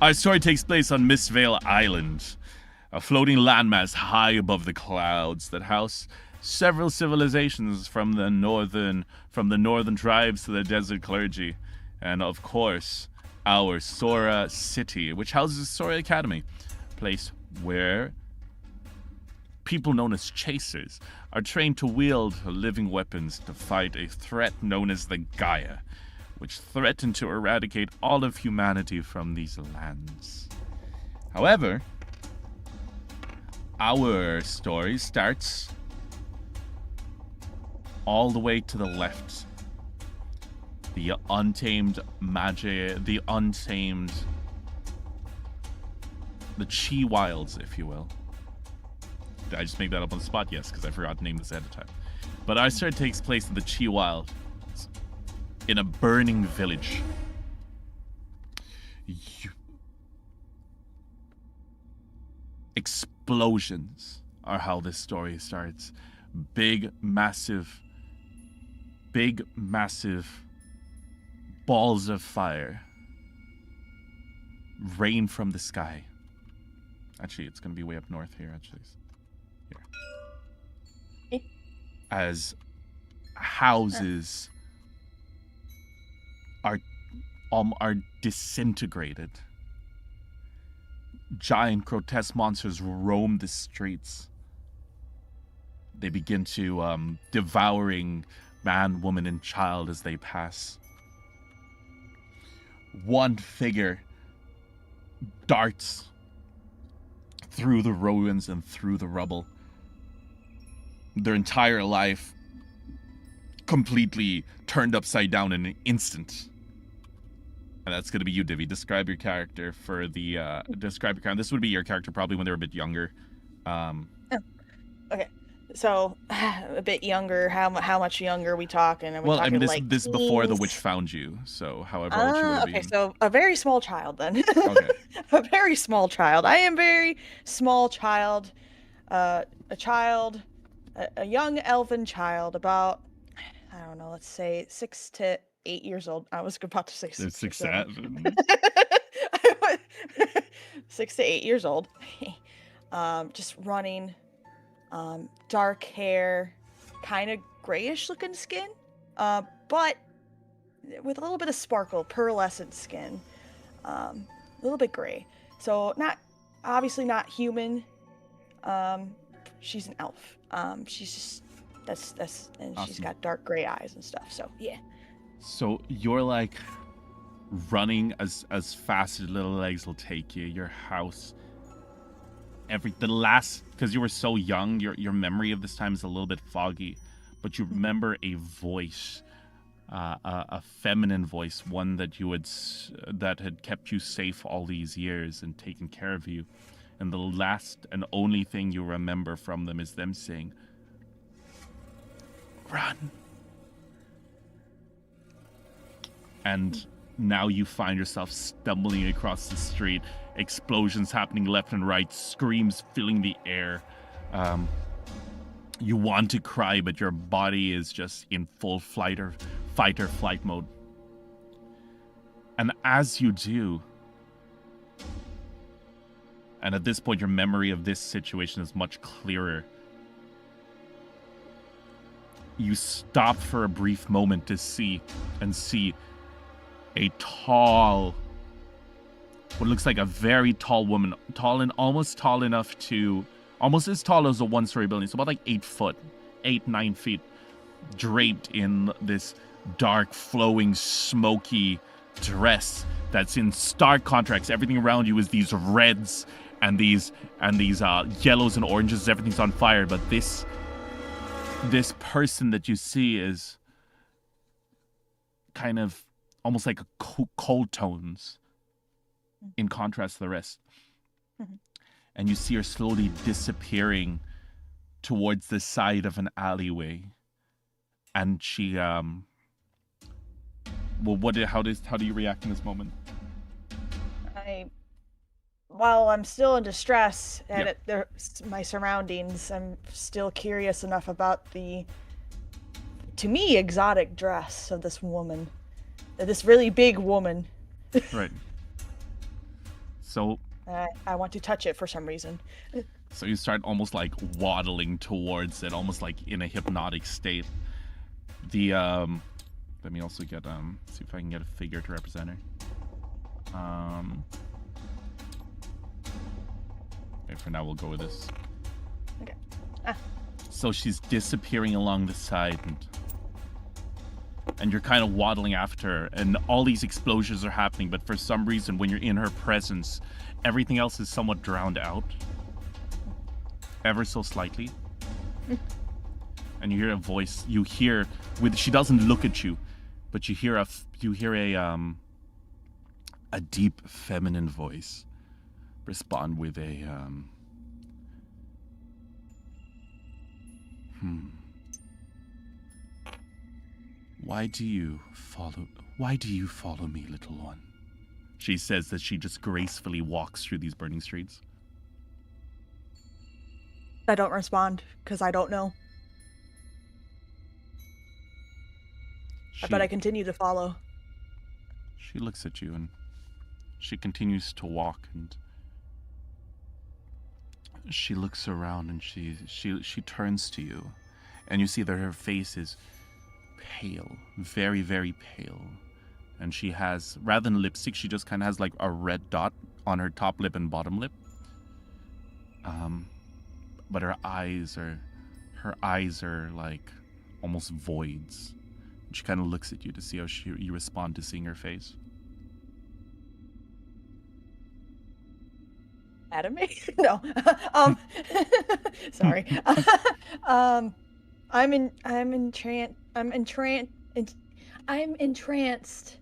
Our story takes place on 𝕿𝖊 Island, a floating landmass high above the clouds that house several civilizations from the northern tribes to the desert clergy, and of course, our Sora city, which houses Sora Academy, a place where people known as chasers are trained to wield living weapons to fight a threat known as the Gaia, which threaten to eradicate all of humanity from these lands. However, our story starts all the way to the left. The untamed magic, the Chi Wilds, if you will. Did I just make that up on the spot? Yes, because I forgot to name this ahead of time. But our story takes place in the Chi Wild, in a burning village. Explosions are how this story starts. Big, massive balls of fire rain from the sky. Actually, it's going to be way up north here, actually. Here. As houses are disintegrated. Giant, grotesque monsters roam the streets. They begin to devouring man, woman, and child as they pass. One figure darts through the ruins and through the rubble. Their entire life completely turned upside down in an instant. And that's going to be you, Divvy. Describe your character for the... describe your character. This would be your character probably when they were a bit younger. Okay. So, a bit younger. How much younger are we talking? Are we talking, I mean, like, this before the witch found you. So, however old you would be. Okay, so a very small child then. Okay. A very small child. I am very small child. A young elven child, about, I don't know, let's say 6 to 8 years old. I was about to say 6 6 or 7. 7. 6 to 8 years old. Just running. Dark hair, kind of grayish looking skin, but with a little bit of sparkle, pearlescent skin, a little bit gray. So obviously not human. She's an elf. She's just that's and Awesome. She's got dark gray eyes and stuff. So yeah. So you're like running as fast as little legs will take you. Your house. Because you were so young, your memory of this time is a little bit foggy, but you remember a voice, a feminine voice, one that had kept you safe all these years and taken care of you, and the last and only thing you remember from them is them saying, "Run." And now you find yourself stumbling across the street, explosions happening left and right, screams filling the air. You want to cry, but your body is just in full fight or flight mode. And as you do, and at this point your memory of this situation is much clearer, you stop for a brief moment to see a tall, what looks like a very tall woman, tall and almost as tall as a one-story building, so about like 9 feet, draped in this dark, flowing, smoky dress that's in stark contrast. Everything around you is these reds and these yellows and oranges. Everything's on fire, but this person that you see is kind of almost like a cold tones in contrast to the rest. Mm-hmm. And you see her slowly disappearing towards the side of an alleyway. And she, how do you react in this moment? While I'm still in distress at my surroundings, I'm still curious enough about the, to me, exotic dress of this woman. This really big woman. Right. So I want to touch it for some reason. So you start almost like waddling towards it, almost like in a hypnotic state. The let me also get see if I can get a figure to represent her. Okay, for now we'll go with this. Okay. So she's disappearing along the side, and you're kind of waddling after her, and all these explosions are happening, but for some reason when you're in her presence, everything else is somewhat drowned out. Ever so slightly. And you hear a voice. She doesn't look at you, but you hear a deep feminine voice respond with a Why do you follow me, little one? She says as she just gracefully walks through these burning streets. I don't respond because I don't know. But I continue to follow. She looks at you and she continues to walk, and she looks around and she turns to you, and you see that her face is pale, very, very pale. And she has, rather than lipstick, she just kind of has like a red dot on her top lip and bottom lip. But her eyes are like almost voids. And she kind of looks at you to see how you respond to seeing her face. Anime? No. Sorry. I'm entranced.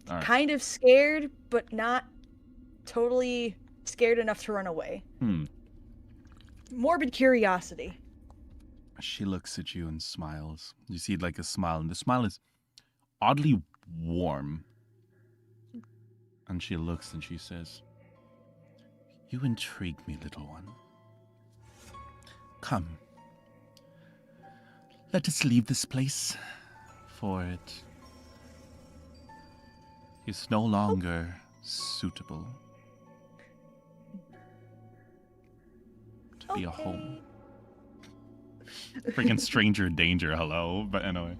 Right. Kind of scared, but not totally scared enough to run away. Morbid curiosity. She looks at you and smiles. You see like a smile, and the smile is oddly warm. And she looks and she says, "You intrigue me, little one. Come. Let us leave this place, for it is no longer suitable to be a home." Freaking stranger danger, hello. But anyway.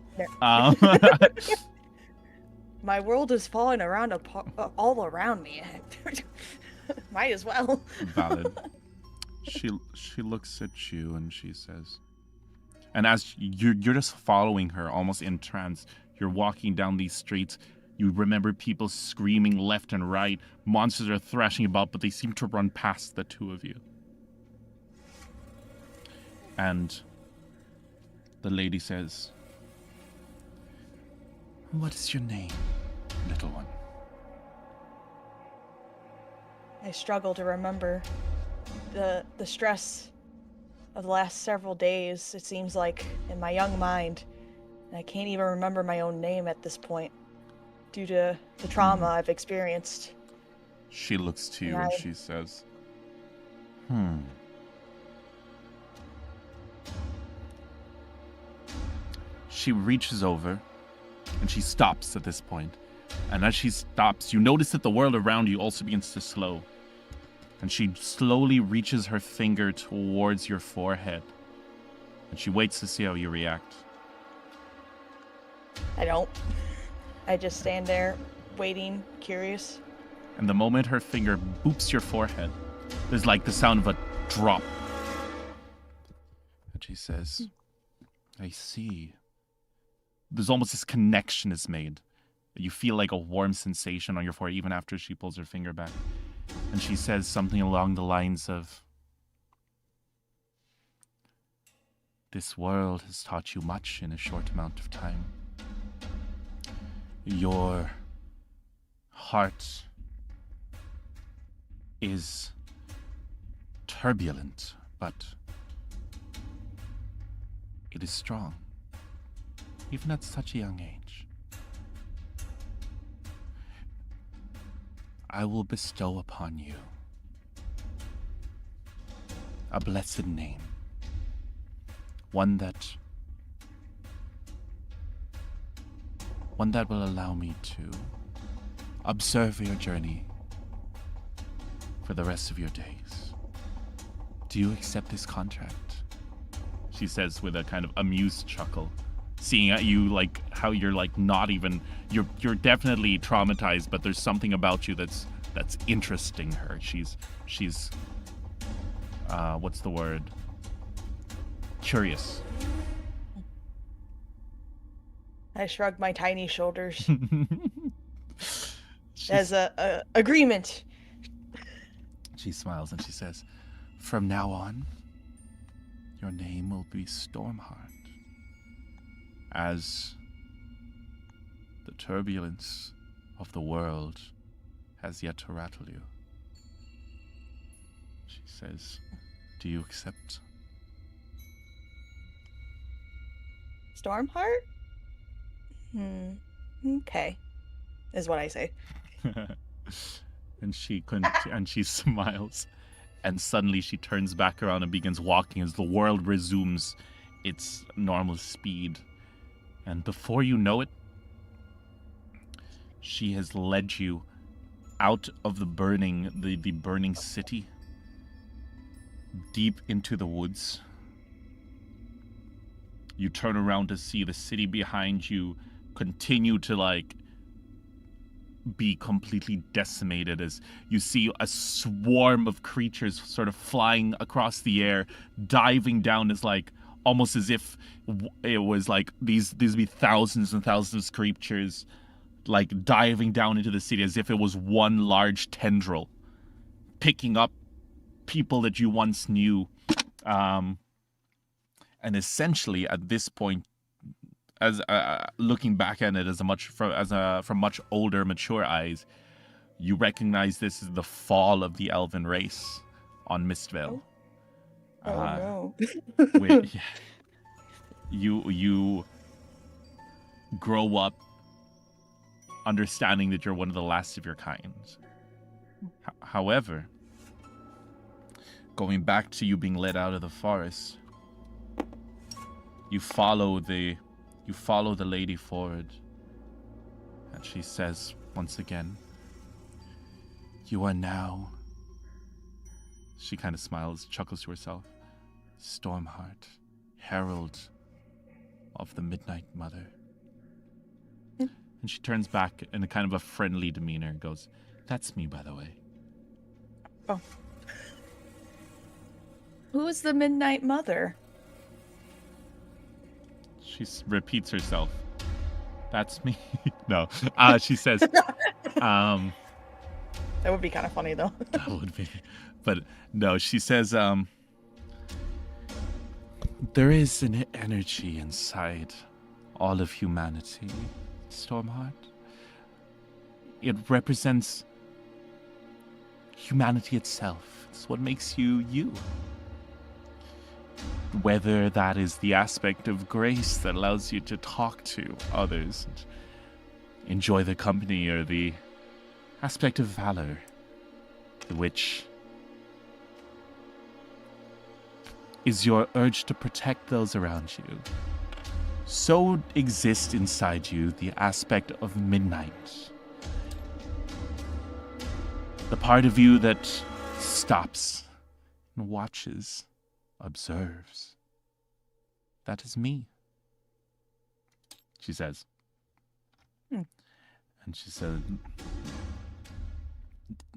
My world is falling around all around me. Might as well. Valid. She looks at you and she says, and as you're just following her, almost in trance, you're walking down these streets. You remember people screaming left and right. Monsters are thrashing about, but they seem to run past the two of you. And the lady says, "What is your name, little one?" I struggle to remember. The stress of the last several days, it seems like, in my young mind, and I can't even remember my own name at this point due to the trauma I've experienced. She looks to you and she says, She reaches over and she stops at this point. And as she stops, you notice that the world around you also begins to slow. And she slowly reaches her finger towards your forehead. And she waits to see how you react. I don't. I just stand there, waiting, curious. And the moment her finger boops your forehead, there's like the sound of a drop. And she says, "I see." There's almost this connection is made. You feel like a warm sensation on your forehead even after she pulls her finger back. And she says something along the lines of, "This world has taught you much in a short amount of time. Your heart is turbulent, but it is strong, even at such a young age. I will bestow upon you a blessed name, one that will allow me to observe your journey for the rest of your days. Do you accept this contract? She says with a kind of amused chuckle, seeing at you like how you're like not even you're definitely traumatized, but there's something about you that's interesting her. She's what's the word? Curious. I shrug my tiny shoulders. As a agreement. She smiles and she says, "From now on, your name will be Stormheart, as the turbulence of the world has yet to rattle you." She says, "Do you accept?" Stormheart? Okay. Is what I say. And she smiles, and suddenly she turns back around and begins walking as the world resumes its normal speed. And before you know it, she has led you out of the burning city, deep into the woods. You turn around to see the city behind you continue to be completely decimated as you see a swarm of creatures sort of flying across the air, diving down as almost as if it was these be thousands and thousands of creatures diving down into the city as if it was one large tendril, picking up people that you once knew, and essentially at this point, as looking back at it from much older, mature eyes, you recognize this as the fall of the elven race on 𝕿𝖊. No. You grow up understanding that you're one of the last of your kind. However, going back to you being led out of the forest, you follow the lady forward, and she says once again, "You are now," she kind of smiles, chuckles to herself, "Stormheart, herald of the Midnight Mother." And she turns back in a kind of a friendly demeanor and goes, "That's me, by the way." Oh. Who is the Midnight Mother? She repeats herself. "That's me." No. She says, That would be kind of funny, though. that would be. But no, she says, "There is an energy inside all of humanity, Stormheart. It represents humanity itself. It's what makes you you. Whether that is the aspect of grace that allows you to talk to others and enjoy their company, or the aspect of valor, which is your urge to protect those around you, so exists inside you the aspect of midnight. The part of you that stops and watches, observes. That is me," she says. And she said,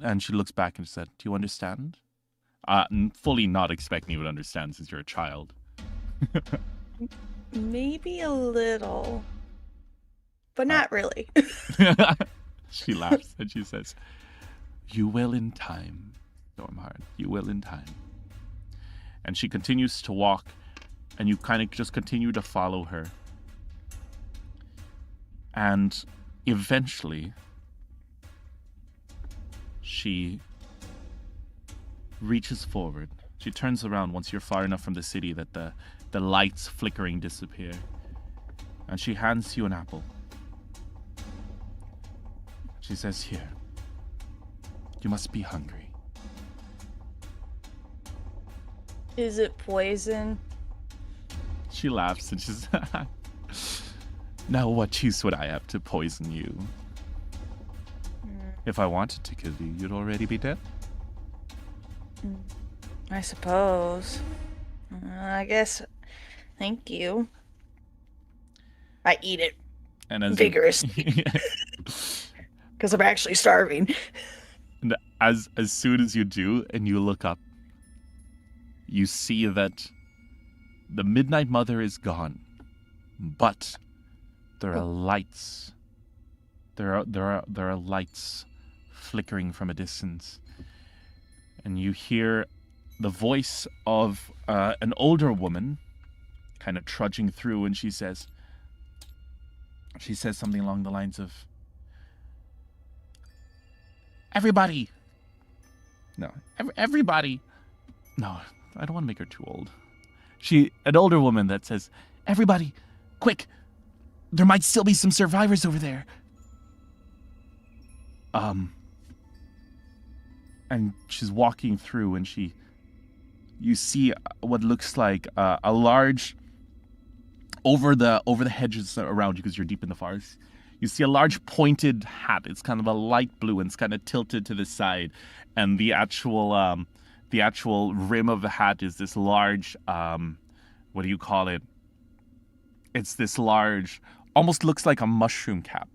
and she looks back and said, "Do you understand?" Fully not expecting you to understand since you're a child. Maybe a little, but not really. She laughs and she says, "You will in time, Stormheart. You will in time." And she continues to walk, and you kind of just continue to follow her. And eventually, she reaches forward. She turns around once you're far enough from the city that the lights flickering disappear. And she hands you an apple. She says, "Here, you must be hungry." Is it poison? She laughs and she says, "Now what use would I have to poison you? If I wanted to kill you, you'd already be dead." I suppose. I guess. Thank you. I eat it And as vigorously because I'm actually starving. and as soon as you do, and you look up, you see that the Midnight Mother is gone, but there are lights. There are lights flickering from a distance, and you hear the voice of an older woman, kind of trudging through, and she says something along the lines of, "Everybody, everybody." No, I don't want to make her too old. An older woman that says, "Everybody, quick! There might still be some survivors over there." And she's walking through, and you see what looks like a large, over the hedges around you, because you're deep in the forest. You see a large pointed hat. It's kind of a light blue, and it's kind of tilted to the side, and the actual rim of the hat is this large, what do you call it? It's this large, almost looks like a mushroom cap.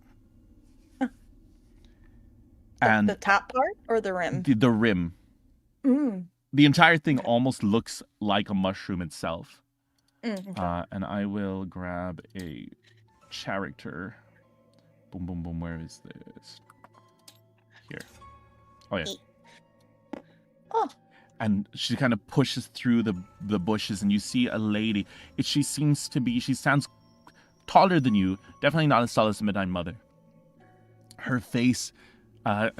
And the top part or the rim? The rim. The entire thing almost looks like a mushroom itself. Okay. And I will grab a character. Boom, boom, boom. Where is this? Here. Oh, yeah. Oh. And she kind of pushes through the bushes, and you see a lady. She sounds taller than you. Definitely not as tall as the Midnight Mother. Her face, her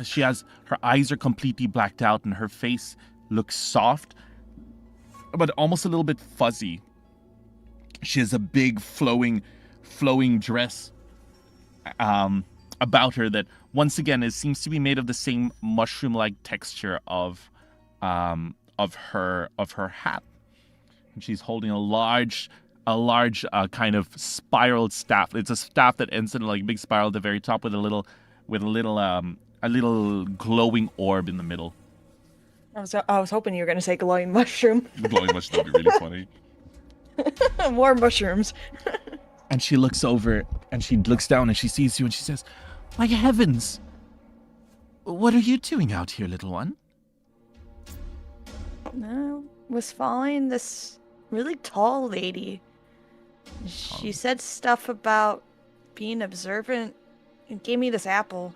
eyes are completely blacked out, and her face looks soft, but almost a little bit fuzzy. She has a big flowing dress about her that, once again, seems to be made of the same mushroom-like texture of her hat. And she's holding a large kind of spiraled staff. It's a staff that ends in like a big spiral at the very top with a little glowing orb in the middle. I was hoping you were going to say glowing mushroom. Glowing mushroom would be really funny. More mushrooms. And she looks over, and she looks down, and she sees you, and she says, "My heavens! What are you doing out here, little one?" I was following this really tall lady. She said stuff about being observant and gave me this apple.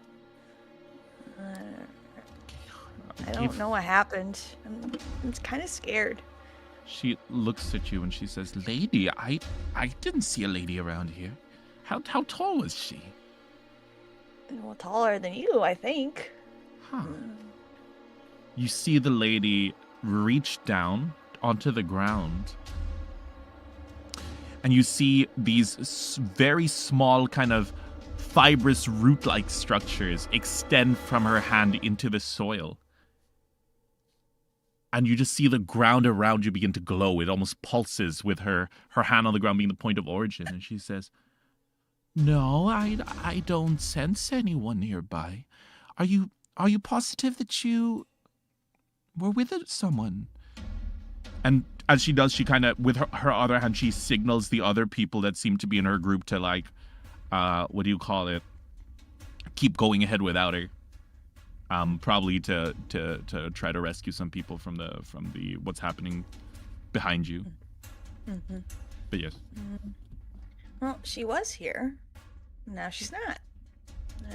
I don't know what happened. I'm kind of scared. She looks at you and she says, "Lady, I didn't see a lady around here. How tall was she?" Well, taller than you, I think. Huh. You see the lady reach down onto the ground, and you see these very small kind of fibrous root-like structures extend from her hand into the soil. And you just see the ground around you begin to glow. It almost pulses with her hand on the ground being the point of origin. And she says, "No, I don't sense anyone nearby. Are you positive that you were with someone?" And as she does, she kind of, with her other hand, she signals the other people that seem to be in her group to, like, what do you call it? Keep going ahead without her. Probably to try to rescue some people from the what's happening behind you. Mm-hmm. But yes. Well, she was here. Now she's not.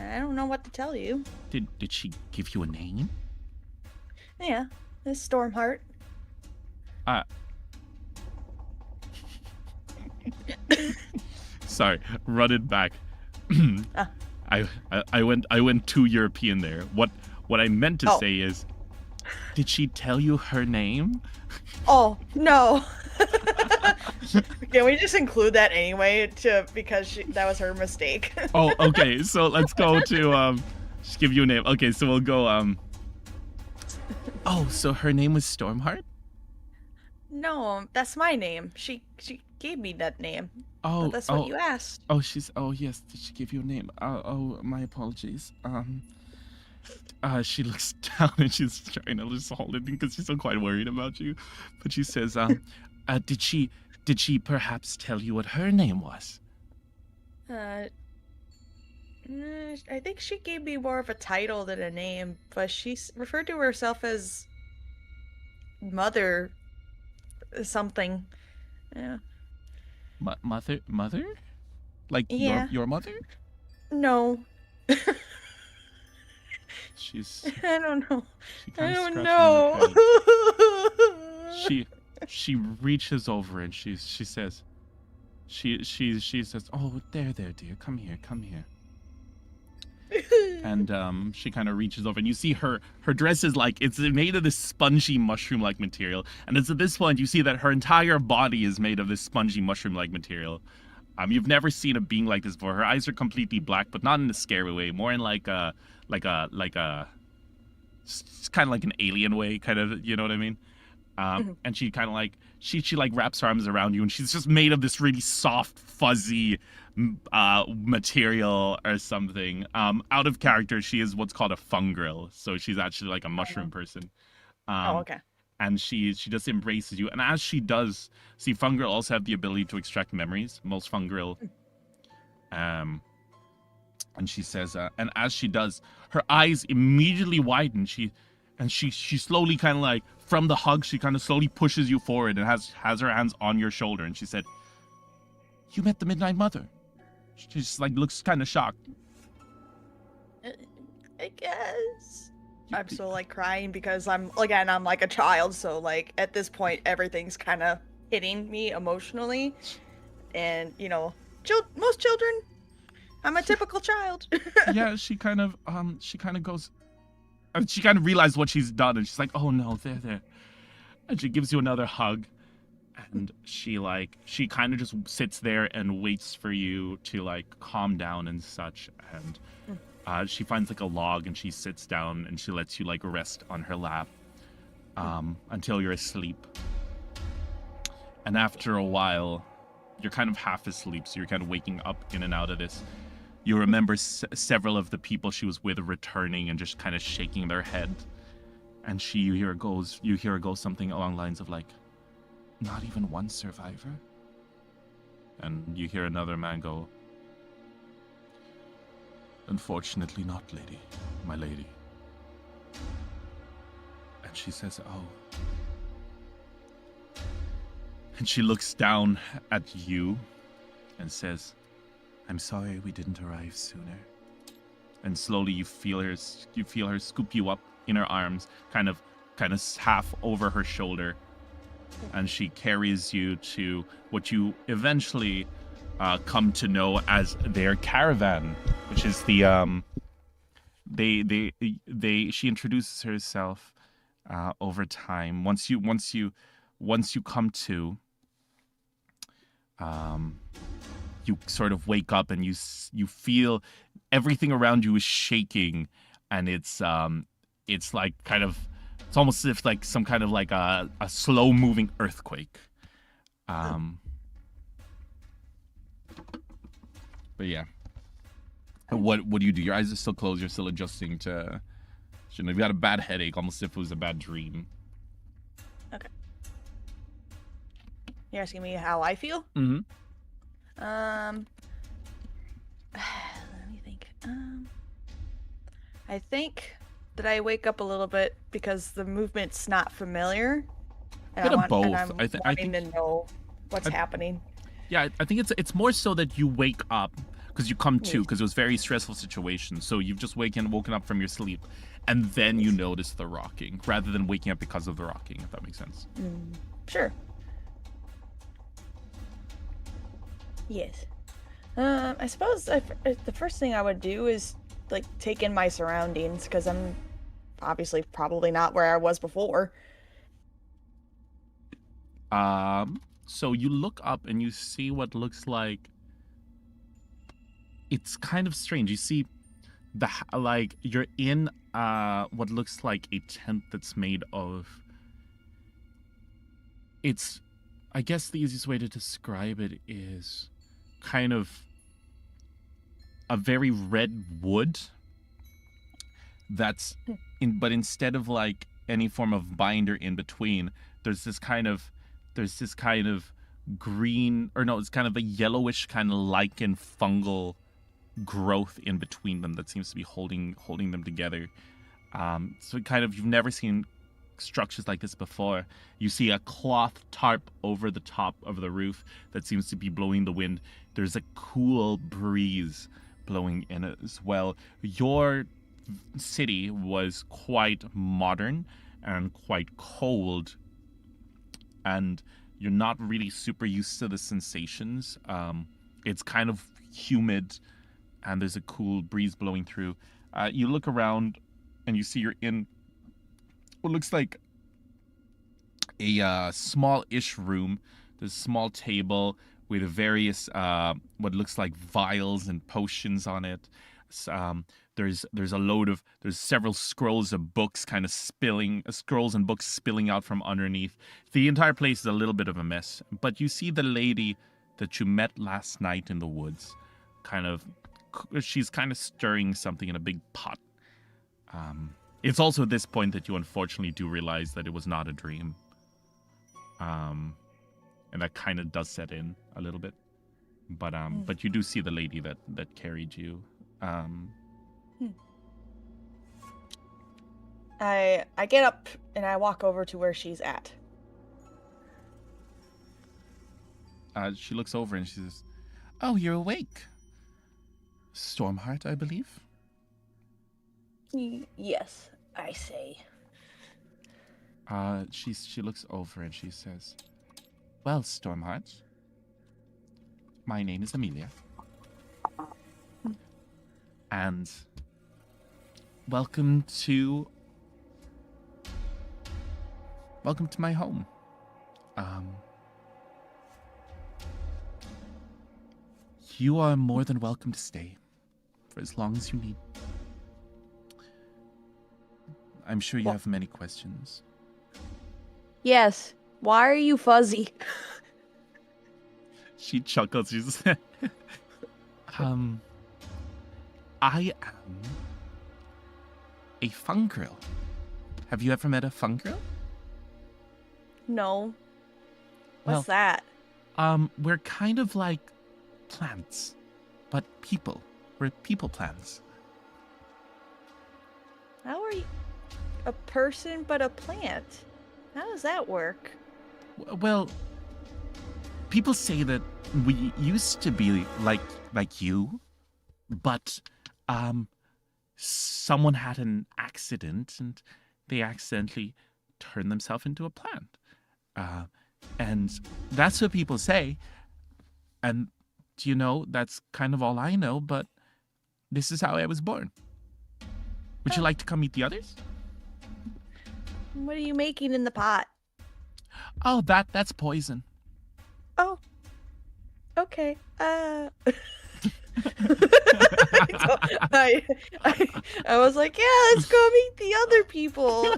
I don't know what to tell you. Did she give you a name? Yeah, it's Stormheart. Sorry, run it back. I went too European there. What I meant to say is, did she tell you her name? Oh, no. Can we just include that anyway because that was her mistake? Oh, okay. So let's go to just give you a name. Okay, so we'll go Oh, so her name was Stormheart? No, that's my name. She gave me that name. Oh, that's what you asked. Oh, yes. Did she give you a name? Oh, my apologies. She looks down and she's trying to just hold it because she's still quite worried about you. But she says, did she perhaps tell you what her name was? I think she gave me more of a title than a name, but she referred to herself as Mother something. Yeah. Mother? Like Yeah. your mother? No. She's. I don't know. I don't know. She reaches over and she says, she says, "Oh, there, dear, come here." And she kind of reaches over, and you see her dress is like, it's made of this spongy mushroom-like material, and it's at this point you see that her entire body is made of this spongy mushroom-like material. You've never seen a being like this before. Her eyes are completely black, but not in a scary way, more in like a it's kind of like an alien way, kind of, you know what I mean? And she kind of like she like wraps her arms around you, and she's just made of this really soft, fuzzy material or something. Out of character, she is what's called a fungrel, so she's actually like a mushroom person. Okay. And she just embraces you, and as she does, see, fungrel also have the ability to extract memories. Most fungrel. And she says, and as she does, her eyes immediately widen. She slowly kind of like, from the hug, she kind of slowly pushes you forward and has her hands on your shoulder. And she said, "You met the Midnight Mother." She just like looks kind of shocked. I guess. I'm still like crying because I'm like a child, so like at this point everything's kind of hitting me emotionally, and you know, most children, I'm a typical child. Yeah, she kind of goes, she kind of realized what she's done, and she's like, "Oh no, there," and she gives you another hug, and she kind of just sits there and waits for you to like calm down and such, and she finds like a log and she sits down and she lets you like rest on her lap until you're asleep. And after a while, you're kind of half asleep, so you're kind of waking up in and out of this. You remember several of the people she was with returning and just kind of shaking their head. And you hear her go something along the lines of like, "Not even one survivor?" And you hear another man go, "Unfortunately not, my lady." And she says, "Oh." And she looks down at you and says, "I'm sorry we didn't arrive sooner." And slowly you feel her scoop you up in her arms, kind of half over her shoulder. And she carries you to what you eventually come to know as their caravan, which is the she introduces herself over time. Once you come to, you sort of wake up and you feel everything around you is shaking, and it's like kind of, it's almost as if like some kind of like a slow moving earthquake. But yeah, what do you do? Your eyes are still closed. You're still adjusting to. You've got a bad headache, almost as if it was a bad dream. Okay. You're asking me how I feel? Mm-hmm. Let me think. I think that I wake up a little bit because the movement's not familiar, and Bit of both. I'm wanting to know what's happening. Yeah, I think it's more so that you wake up because you come to, because it was a very stressful situation. So you've just woken up from your sleep, and then you notice the rocking rather than waking up because of the rocking, if that makes sense. Sure. Yes. I suppose the first thing I would do is like take in my surroundings, because I'm obviously probably not where I was before. So you look up and you see what looks like, it's kind of strange. You see you're in what looks like a tent that's made of, it's, I guess the easiest way to describe it is kind of a very red wood, that's but instead of like any form of binder in between, there's this kind of green, or no, it's kind of a yellowish kind of lichen fungal growth in between them that seems to be holding them together. So kind of, you've never seen structures like this before. You see a cloth tarp over the top of the roof that seems to be blowing the wind. There's a cool breeze blowing in it as well. Your city was quite modern and quite cold, and you're not really super used to the sensations. It's kind of humid, and there's a cool breeze blowing through. You look around, and you see you're in what looks like a small-ish room. There's a small table with various what looks like vials and potions on it. There's several scrolls of books kind of scrolls and books spilling out from underneath. The entire place is a little bit of a mess, but you see the lady that you met last night in the woods. She's kind of stirring something in a big pot. It's also at this point that you unfortunately do realize that it was not a dream. And that kind of does set in a little bit. But you do see the lady that carried you. I get up and I walk over to where she's at. She looks over and she says, "Oh, you're awake. Stormheart, I believe?" Yes, I say. She looks over and she says, "Well, Stormheart, my name is Amelia. And welcome to my home. You are more than welcome to stay for as long as you need. I'm sure you have many questions." Yes. Why are you fuzzy? She chuckles. She's I am a fungrel. Have you ever met a fungrel? No. What's that? We're kind of like plants, but people. We're people plants. How are you a person but a plant? How does that work? Well, people say that we used to be like you, but someone had an accident and they accidentally turned themselves into a plant. And that's what people say. And, that's kind of all I know, but this is how I was born. Would you like to come meet the others? What are you making in the pot? Oh, that's poison. Oh. Okay. I was like, yeah, let's go meet the other people.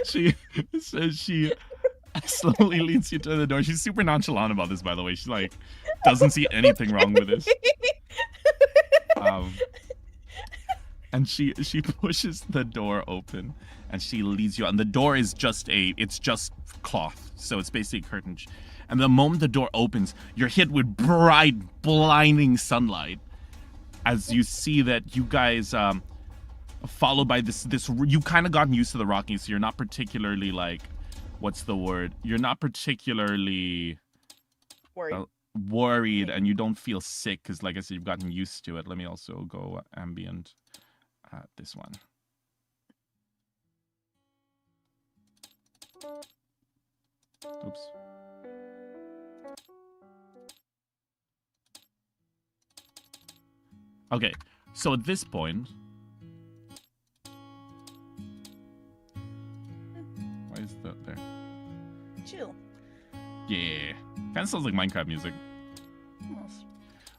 She slowly leads you to the door. She's super nonchalant about this, by the way. She doesn't see anything wrong with this. And she pushes the door open and she leads you out. And the door is just cloth. So it's basically a curtain. And the moment the door opens, you're hit with bright, blinding sunlight as you see that you guys, followed by this, you've kind of gotten used to the rocking, so you're not particularly what's the word? You're not particularly worried, and you don't feel sick because, like I said, you've gotten used to it. Let me also go ambient this one. Oops. Okay, so at this point, why is that there? Chill. Yeah, kind of sounds like Minecraft music. Almost.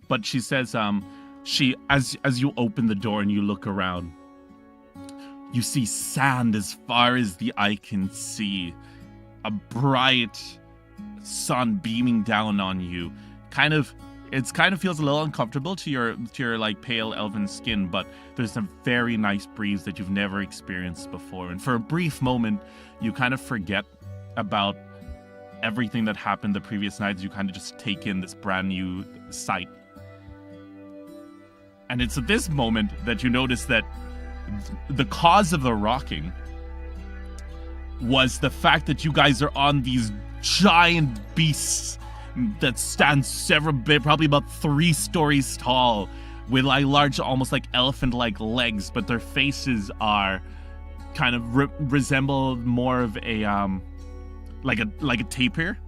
But she says, as you open the door and you look around, you see sand as far as the eye can see, a bright sun beaming down on you, kind of It kind of feels a little uncomfortable to your like pale elven skin, but there's a very nice breeze that you've never experienced before. And for a brief moment, you kind of forget about everything that happened the previous nights. You kind of just take in this brand new sight. And it's at this moment that you notice that the cause of the rocking was the fact that you guys are on these giant beasts that stand probably about 3 stories tall, with like large, almost like elephant-like legs, but their faces are kind of resemble more of a like a tapir,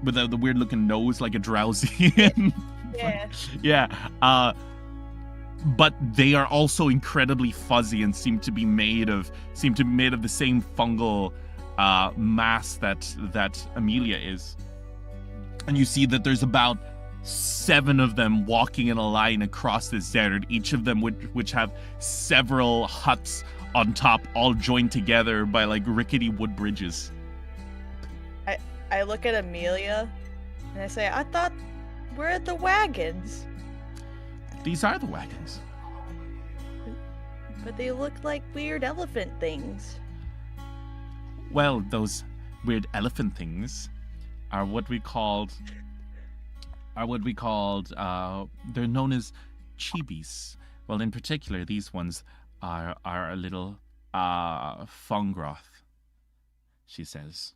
with the weird looking nose, like a drowsy. Yeah. But they are also incredibly fuzzy and seem to be made of the same fungal mass that Amelia is. And you see that there's about 7 of them walking in a line across this desert, each of them which have several huts on top, all joined together by like rickety wood bridges. I look at Amelia and I say, I thought we're at the wagons. These are the wagons. But they look like weird elephant things. Well, those weird elephant things are what we called they're known as chibis. Well, in particular, these ones are a little fungroth, she says.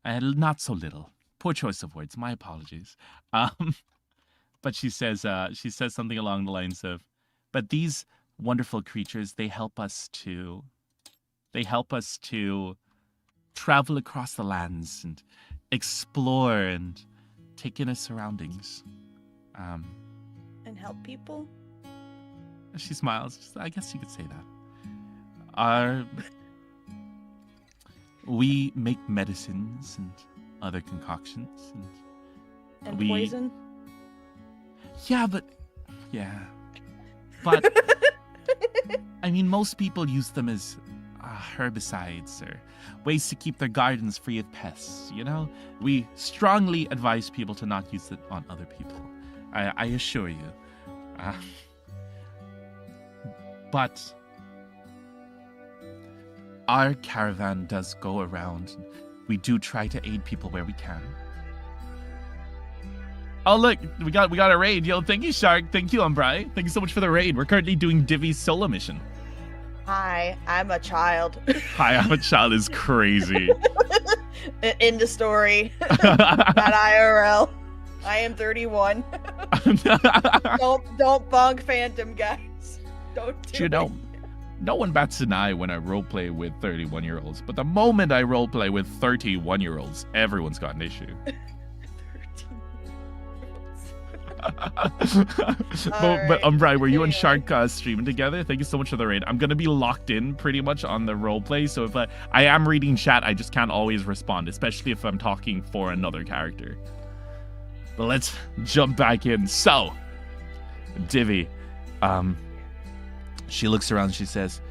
Not so little. Poor choice of words. My apologies. But she says something along the lines of, but these wonderful creatures, they help us to travel across the lands and explore and take in our surroundings. And help people? She smiles. I guess you could say that. We make medicines and other concoctions and poison? Yeah. But I mean, most people use them as herbicides or ways to keep their gardens free of pests, you know? We strongly advise people to not use it on other people. I assure you. But our caravan does go around. We do try to aid people where we can. Oh look, we got a raid. Yo, thank you, Shark. Thank you, Umbrai. Thank you so much for the raid. We're currently doing Divi's solo mission. Hi, I'm a child. Hi, I'm a child is crazy. In the story. Not IRL. I am 31. Don't bug Phantom, guys. Don't do it. No one bats an eye when I roleplay with 31-year-olds, but the moment I roleplay with 31-year-olds, everyone's got an issue. But Umbrai, were you and Shark streaming together? Thank you so much for the raid. I'm gonna be locked in pretty much on the roleplay, so if I am reading chat, I just can't always respond, especially if I'm talking for another character. But let's jump back in. So, Divi, she looks around and she says,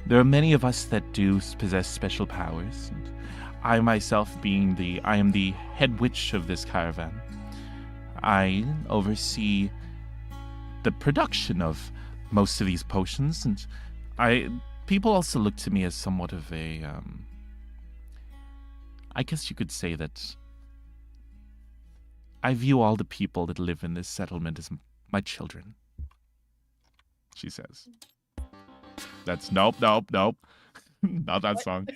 there are many of us that do possess special powers, and I myself I am the head witch of this caravan. I oversee the production of most of these potions, and people also look to me as somewhat of a, I guess you could say that I view all the people that live in this settlement as my children, she says. That's nope. Not that song.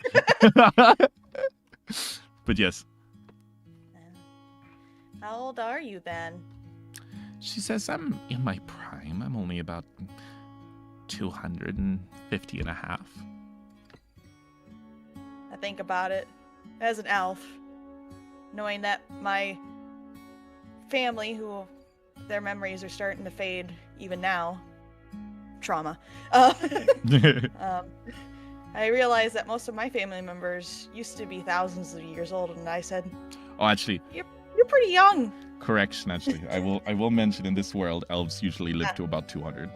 But yes. How old are you then? She says, I'm in my prime. I'm only about 250 and a half. I think about it as an elf, knowing that my family, who their memories are starting to fade even now, trauma. I realized that most of my family members used to be thousands of years old, and I said, oh, actually, you're pretty young. Correction, actually. I will mention in this world, elves usually live to about 200.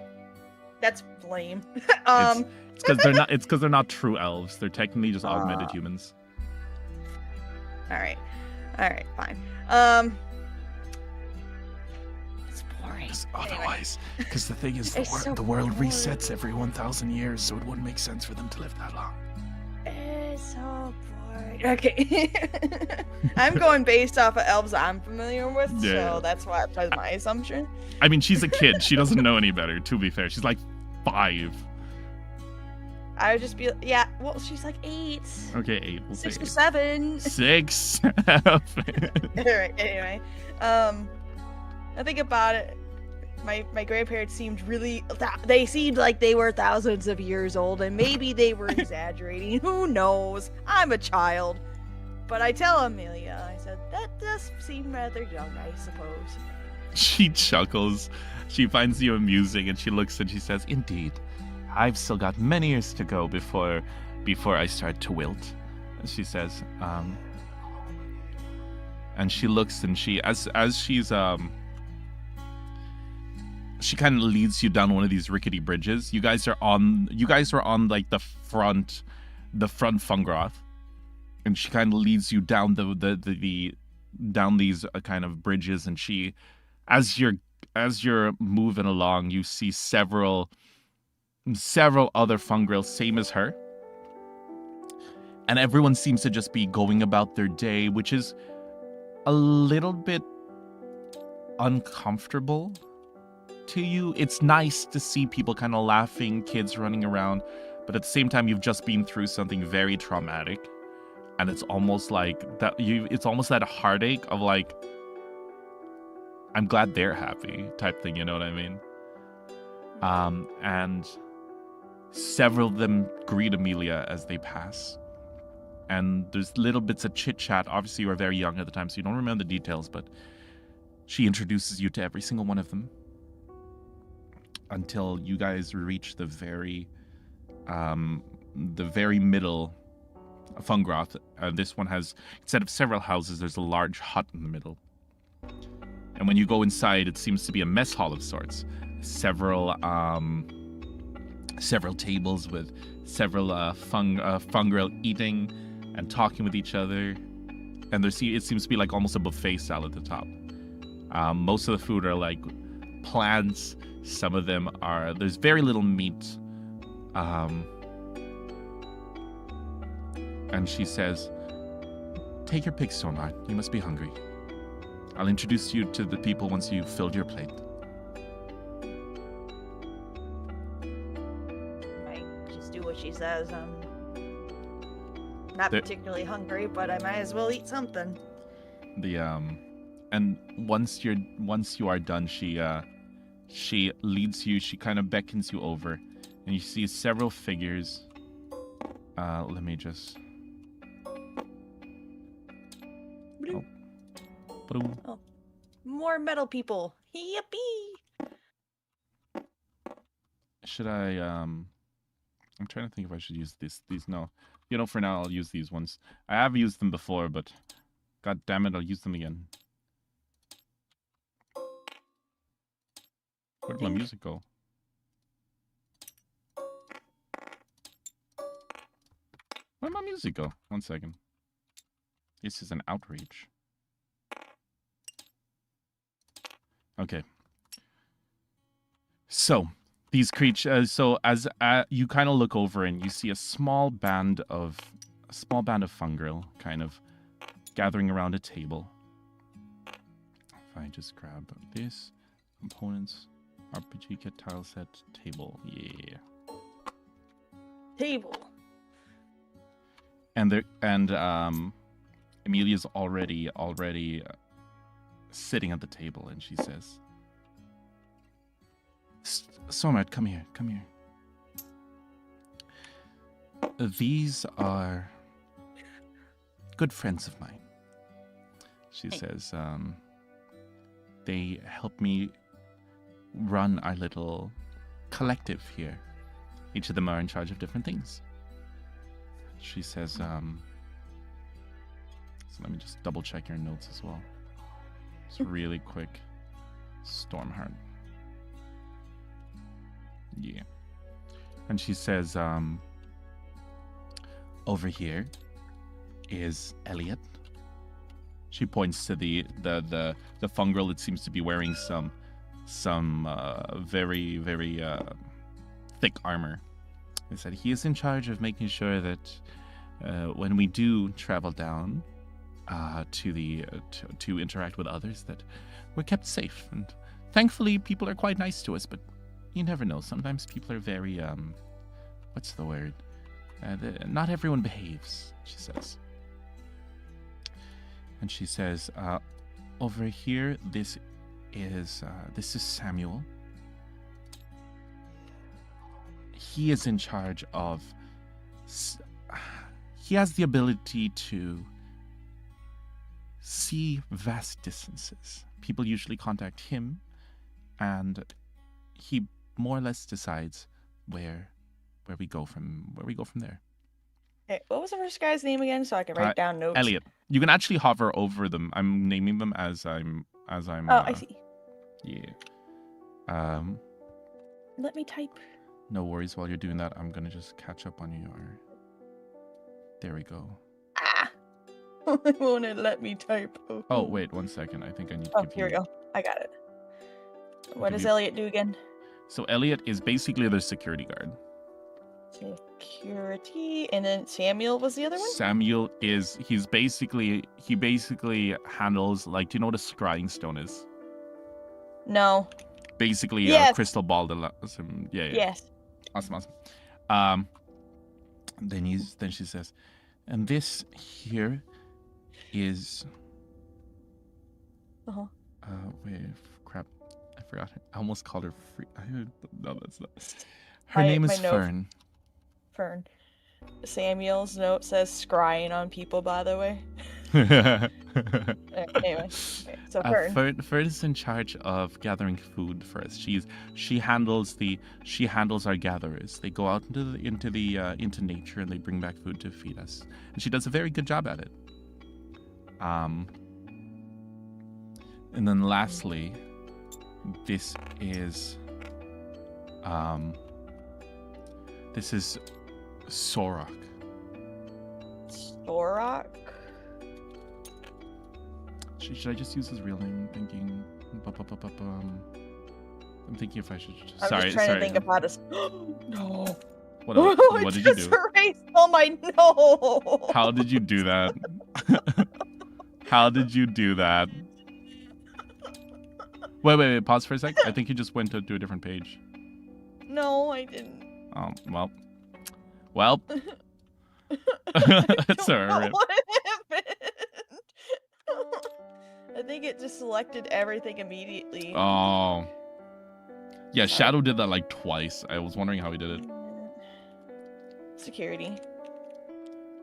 That's lame. It's because they're not true elves. They're technically just augmented humans. All right, fine. boring. Otherwise, because the thing is, It's so the world boring. resets every 1,000 years, so it wouldn't make sense for them to live that long. It's so boring. Okay. I'm going based off of elves I'm familiar with, Yeah. so that's why that's my assumption. I mean, she's a kid. She doesn't know any better, to be fair. She's like 5. I would just be, yeah, well, she's like 8. Okay, 8. We'll 6 say or 8. 7. 6. Alright, anyway. I think about it. My grandparents seemed they seemed like they were thousands of years old, and maybe they were exaggerating. Who knows? I'm a child. But I tell Amelia, I said, that does seem rather young, I suppose. She chuckles. She finds you amusing, and she looks and she says, "Indeed, I've still got many years to go before I start to wilt." And she says, and she looks and she kind of leads you down one of these rickety bridges. You guys are on like the front Fungroth, and she kind of leads you down down these kind of bridges, and she, as you're moving along, you see several other Fungrils, same as her, and everyone seems to just be going about their day, which is a little bit uncomfortable to you. It's nice to see people kind of laughing, kids running around, but at the same time, you've just been through something very traumatic, and it's almost like that. It's almost that heartache of like, I'm glad they're happy type thing. You know what I mean? And several of them greet Amelia as they pass, and there's little bits of chit chat. Obviously, you were very young at the time, so you don't remember the details, but she introduces you to every single one of them, until you guys reach the very middle Fungroth. This one has, instead of several houses, there's a large hut in the middle. And when you go inside, it seems to be a mess hall of sorts. Several tables with several fungrel eating and talking with each other. And it seems to be like almost a buffet style at the top. Most of the food are like plants. Some of them are, there's very little meat. And she says, "Take your pick, Stormheart. You must be hungry. I'll introduce you to the people once you've filled your plate." I just do what she says. I'm not particularly hungry, but I might as well eat something. And once you are done, she leads you. She kind of beckons you over, and you see several figures. Let me just. Oh, more metal people. Yippee! Should I, I'm trying to think if I should use these. No. For now, I'll use these ones. I have used them before, but god damn it, I'll use them again. Where did my music go? Where'd my music go? 1 second. This is an outrage. Okay. So, these creatures. As you kind of look over and you see a small band of fungril kind of gathering around a table. If I just grab this, components, RPG kit, tile set, table, yeah. Table. And Amelia's already sitting at the table, and she says, "Stormheart, come here. These are good friends of mine." She says, "They help me run our little collective here. Each of them are in charge of different things." She says, so let me just double check your notes as well. It's really quick. Stormheart. Yeah. And she says, over here is Elliot. She points to the fungrel that seems to be wearing some some very, very thick armor. He said he is in charge of making sure that when we do travel down to interact with others, that we're kept safe. And thankfully, people are quite nice to us, but you never know. Sometimes people are very, what's the word? Not everyone behaves, she says. And she says, over here, this is Samuel. He is in charge of... He has the ability to see vast distances. People usually contact him, and he more or less decides where we go from there. Okay, what was the first guy's name again, so I can write down notes? Elliot. You can actually hover over them. I'm naming them as I'm. Oh, I see. Yeah. Let me type. No worries. While you're doing that, I'm gonna just catch up on your. There we go. Ah! It won't let me type. Oh, wait 1 second. I think I need to give you... here we go. I got it. What does Elliot do again? So Elliot is basically their security guard. Security, and then Samuel was the other one? Samuel is... He basically handles, like, do you know what a scrying stone is? No. Basically, yes. A crystal ball. Yeah. Yes. Awesome. Then she says, and this here is... Wait, crap. I forgot. I almost called her free. No, that's not. Her name is Fern. Fern. Samuel's note says scrying on people, by the way. Anyway, okay, so Fern is in charge of gathering food for us. She handles our gatherers. They go out into nature and they bring back food to feed us, and she does a very good job at it. And then lastly, this is Sora. Sora? Should I just use his real name? I'm thinking if I should. I'm just trying to think of how to. No. What did you do? Erased all my no. How did you do that? How did you do that? Wait. Pause for a sec. I think you just went to a different page. No, I didn't. Oh, well. It's alright. What happened? I think it just selected everything immediately. Oh. Yeah, Shadow did that like twice. I was wondering how he did it. Security.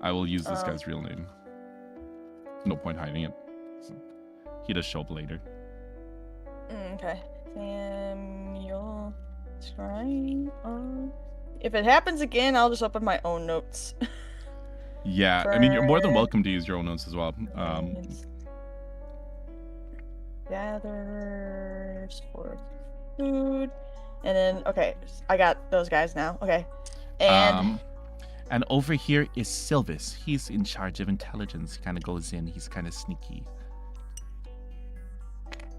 I will use this guy's real name. No point hiding it. He does show up later. Okay. Samuel. Scrying on. If it happens again, I'll just open my own notes. Yeah, I mean, you're more than welcome to use your own notes as well. Gatherers for food. And then, okay, I got those guys now. Okay. And over here is Sylvis. He's in charge of intelligence. He kind of goes in. He's kind of sneaky.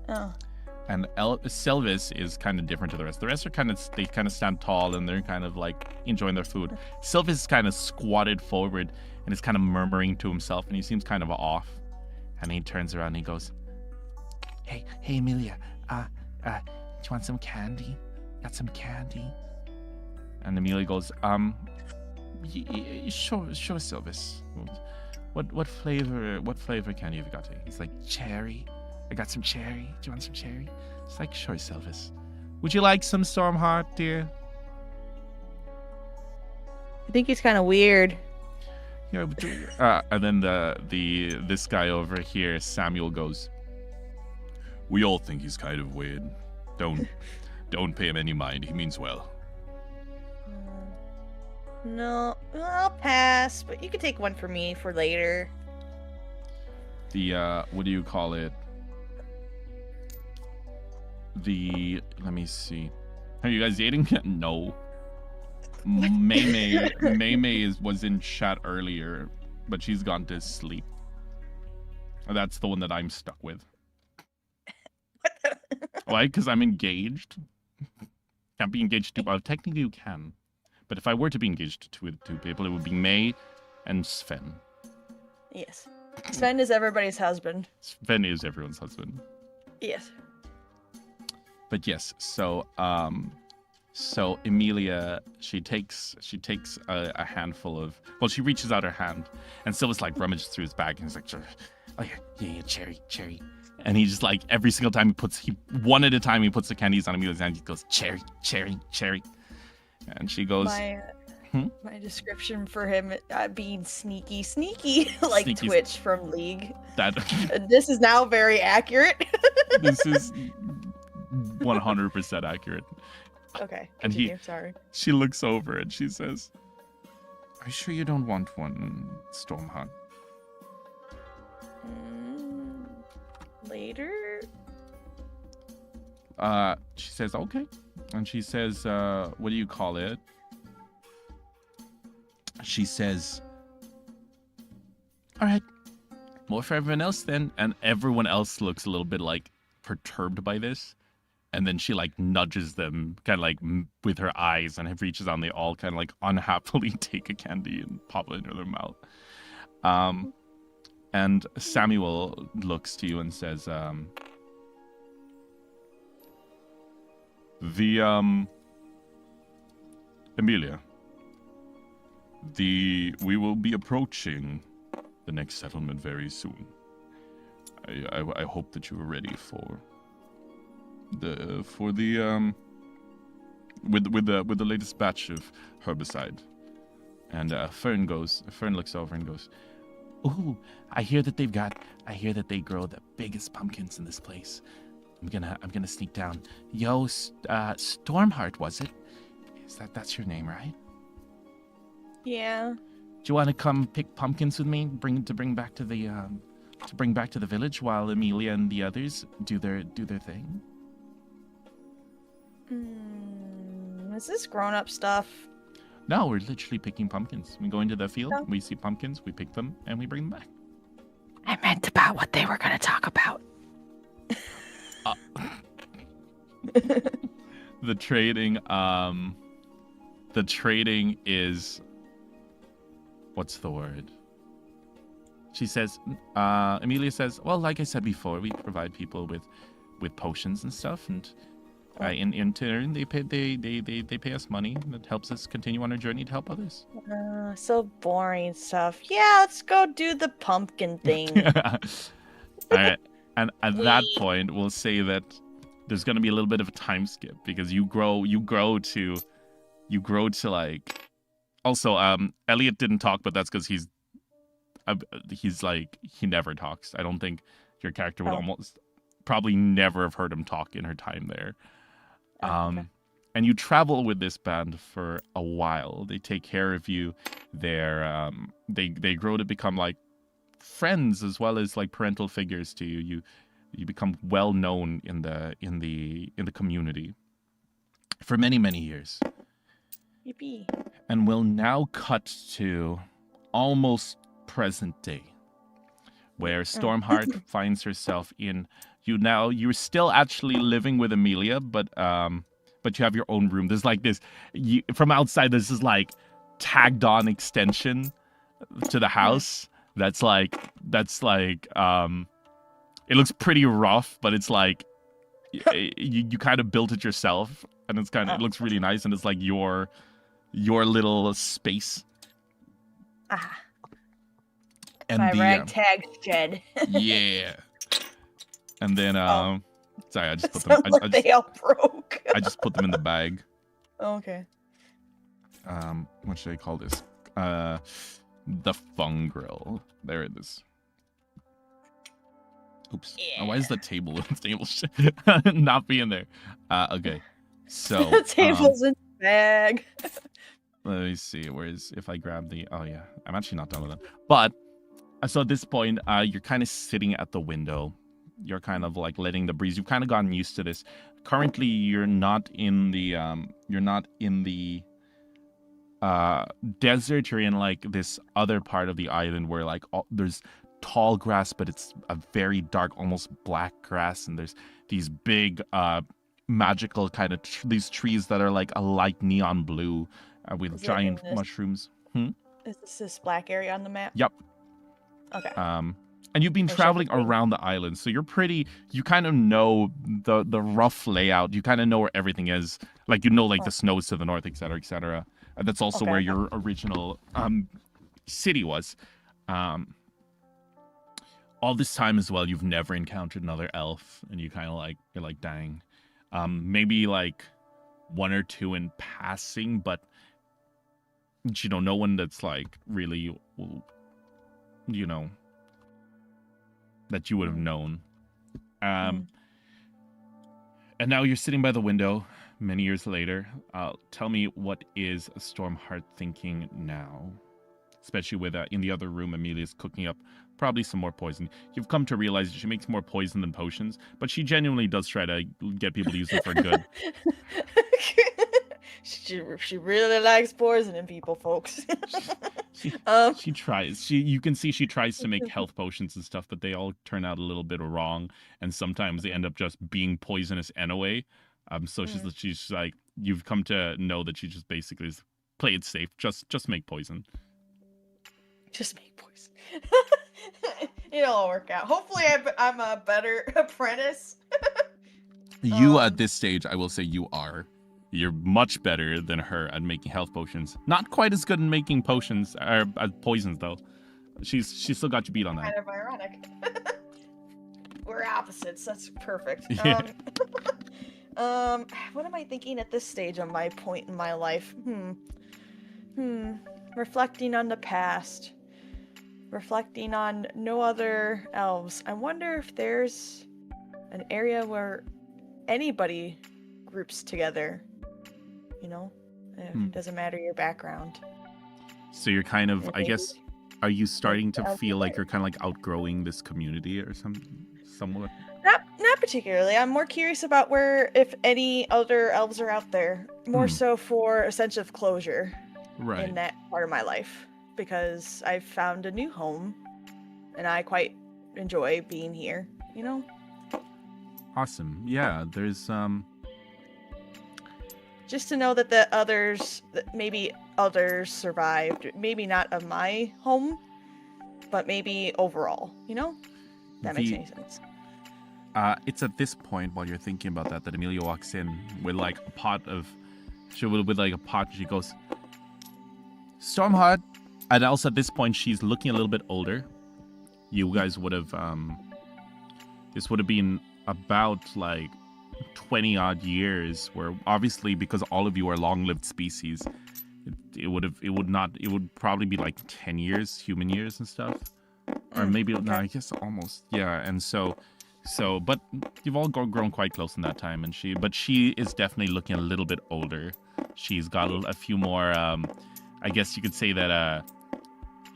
Oh. And Sylvis is kind of different to the rest. The rest are they kind of stand tall and they're kind of like enjoying their food. Sylvis is kind of squatted forward and is kind of murmuring to himself, and he seems kind of off. And he turns around and he goes, Hey, Amelia, do you want some candy? Got some candy? And Amelia goes, sure, Sylvis. What flavor candy have you got? He's like, cherry. I got some cherry. Do you want some cherry? It's like, sure, Sylvis. Would you like some Stormheart, dear? I think he's kind of weird. Yeah, and then this guy over here, Samuel, goes, we all think he's kind of weird. Don't pay him any mind. He means well. No, I'll pass, but you can take one for me for later. What do you call it? Let me see. Are you guys dating? No. May was in chat earlier, but she's gone to sleep. That's the one that I'm stuck with. What the? Why? Because I'm engaged. Can't be engaged to. Well, technically you can, but if I were to be engaged to two people, it would be May and Sven. Yes. Sven is everybody's husband. Sven is everyone's husband. Yes. But yes, so Emilia, she takes a handful of, well, she reaches out her hand, and Silva's like rummages through his bag, and he's like, oh yeah, cherry. And he just like, every single time one at a time he puts the candies on Emilia's hand, he goes, cherry. And she goes, my description for him being sneaky, like Sneaky. Twitch from League. that This is now very accurate. this is 100% accurate. Okay, And continue, sorry. She looks over and she says, are you sure you don't want one, Stormheart? Later? She says, okay. And she says, what do you call it? She says, all right, more for everyone else then. And everyone else looks a little bit like perturbed by this. And then she like nudges them kind of like with her eyes, and reaches on, they all kind of like unhappily take a candy and pop it into their mouth. And Samuel looks to you and says, Emilia, we will be approaching the next settlement very soon. I hope that you are ready with the latest batch of herbicide. And Fern looks over and goes, ooh, I hear that they grow the biggest pumpkins in this place. I'm gonna sneak down. Yo, Stormheart, was it? That's your name, right? Yeah. Do you want to come pick pumpkins with me? Bring back to the village while Emilia and the others do their thing. Is this grown-up stuff? No, we're literally picking pumpkins. We go into the field, Oh. we see pumpkins, we pick them, and we bring them back. I meant about what they were going to talk about. The trading is, what's the word? She says, Emilia says, well, like I said before, we provide people with potions and stuff, and in turn they pay us money that helps us continue on our journey to help others. So boring stuff. Yeah, let's go do the pumpkin thing. All right, and at that point, we'll say that there's going to be a little bit of a time skip because you grow to like. Also, Elliot didn't talk, but that's because he's like, he never talks. I don't think your character would probably never have heard him talk in her time there. Okay. And you travel with this band for a while. They take care of you. They grow to become like friends as well as like parental figures to you. You become well known in the community for many, many years. Yippee. And we'll now cut to almost present day, where Stormheart finds herself in. You're still actually living with Emilia, but you have your own room. There's like this, from outside, this is like tagged on extension to the house. That's like it looks pretty rough, but it's like you kind of built it yourself, and it looks really nice, and it's like your little space. And my ragtag shed. Yeah. And then sorry, I just put them. Sounds like they all broke. I just put them in the bag. Okay. What should I call this? The fung grill. There it is. Oops. Yeah. Oh, why is the table not being there? Okay. So The table's in the bag. let me see. If I grab the? Oh yeah, I'm actually not done with that. But so at this point, you're kind of sitting at the window. You're kind of like letting the breeze. You've kind of gotten used to this. Currently, you're not in the desert. You're in like this other part of the island where like there's tall grass, but it's a very dark, almost black grass, and there's these big magical kind of these trees that are like a light neon blue with Is it giant in this- mushrooms. Is this black area on the map? Yep. Okay. And you've been Or traveling shepherd wing. around the island, so you kind of know the rough layout. You kind of know where everything is. Like, you know, like the snows to the north, et cetera, et cetera. And that's also Okay, where okay. your original city was. All this time as well, you've never encountered another elf, and you're like, dang. Maybe like one or two in passing, but you know, no one that's like really, you know, that you would have known. And now you're sitting by the window many years later. Tell me, what is Stormheart thinking now? Especially with in the other room, Amelia's cooking up probably some more poison. You've come to realize that she makes more poison than potions, but she genuinely does try to get people to use it for good. She really likes poisoning people, folks. She tries. You can see she tries to make health potions and stuff, but they all turn out a little bit wrong, and sometimes they end up just being poisonous anyway. So she's like, you've come to know that she just basically is, play it safe. Just make poison. Just make poison. It'll all work out. Hopefully, I'm a better apprentice. You at this stage, I will say you are. You're much better than her at making health potions. Not quite as good at making potions or poisons though. She's still got you beat on that. Kind of ironic. We're opposites. That's perfect. Yeah. What am I thinking at this stage of my point in my life? Reflecting on the past. Reflecting on no other elves. I wonder if there's an area where anybody groups together. You know? It doesn't matter your background. So you're kind of, I Maybe. guess, are you starting to I'll feel be like there. you're kind of like outgrowing this community or somewhat? Not particularly. I'm more curious about if any other elves are out there. More so for a sense of closure Right. in that part of my life. Because I've found a new home. And I quite enjoy being here, you know? Awesome. Yeah, there's Just to know that that maybe others survived. Maybe not of my home, but maybe overall, you know? If that makes any sense. It's at this point while you're thinking about that Amelia walks in with like a pot. She goes, Stormheart. And also at this point, she's looking a little bit older. You guys would have, this would have been about like 20 odd years, where obviously because all of you are long-lived species, it would probably be like 10 years, human years and stuff. Or maybe, no, I guess almost. Yeah. And so, but you've all grown quite close in that time. And she is definitely looking a little bit older. She's got a few more, I guess you could say that,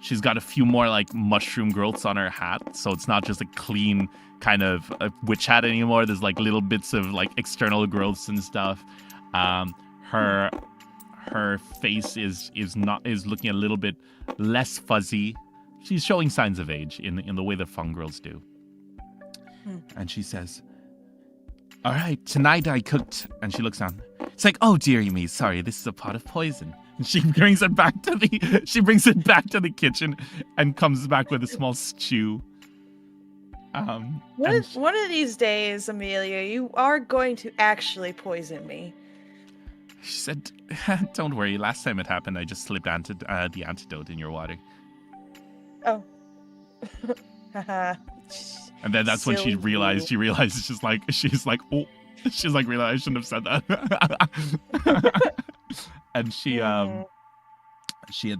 she's got a few more like mushroom growths on her hat, so it's not just a clean kind of witch hat anymore. There's like little bits of like external growths and stuff. Her face is looking a little bit less fuzzy. She's showing signs of age in the way that fun girls do. And she says, "All right, tonight I cooked." And she looks down. It's like, "Oh dearie me, sorry, this is a pot of poison." And she brings it back to the kitchen and comes back with a small stew. One of these days, Amelia, you are going to actually poison me. She said, "Don't worry. Last time it happened, I just slipped the antidote in your water." Oh. And then that's when she Silly realized. She realizes she's like, oh, she's like, "Realize I shouldn't have said that." And she at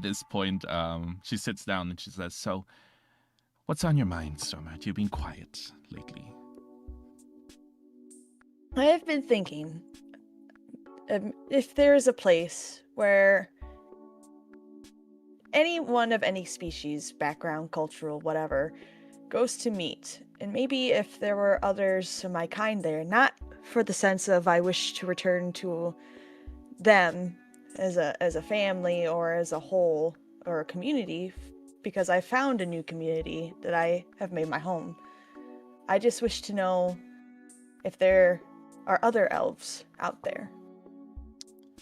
this point, she sits down and she says, "So, what's on your mind, Stormheart? You've been quiet lately." I have been thinking, if there is a place where anyone of any species, background, cultural, whatever, goes to meet, and maybe if there were others of my kind there, not for the sense of I wish to return to them as a family or as a whole or a community, because I found a new community that I have made my home. I just wish to know if there are other elves out there.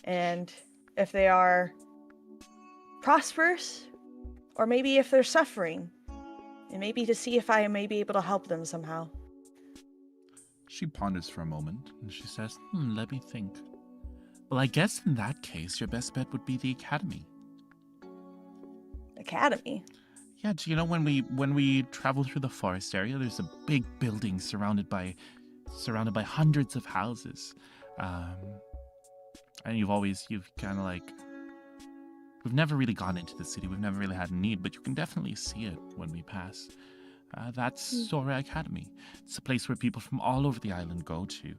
And if they are prosperous, or maybe if they're suffering. And maybe to see if I may be able to help them somehow. She ponders for a moment, and she says, let me think. Well, I guess in that case, your best bet would be the academy. Academy? Yeah, do you know when we travel through the forest area, there's a big building surrounded by hundreds of houses. And you've kind of like, we've never really gone into the city, we've never really had a need, but you can definitely see it when we pass. That's Sora Academy. It's a place where people from all over the island go to.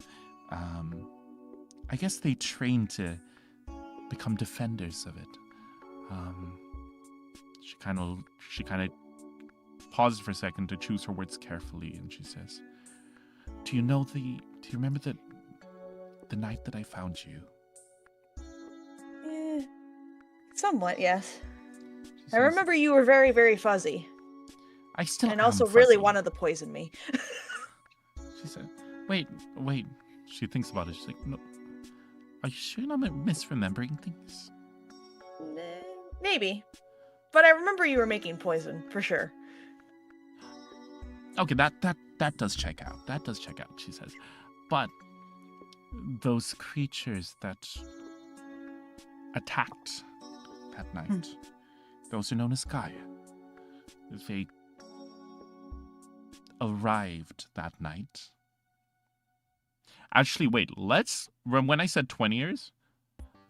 I guess they train to become defenders of it. She kind of pauses for a second to choose her words carefully, and she says, Do you remember the night that I found you? Somewhat, yes. She I says, remember you were very, very fuzzy. I still And am also really fuzzy." wanted to poison me. She said, wait. She thinks about it. She's like, no. Are you sure you're not misremembering things? Maybe. But I remember you were making poison, for sure. Okay, that does check out. That does check out, she says. But those creatures that attacked that night, those are known as Gaia. They arrived that night. Actually, wait, when I said 20 years,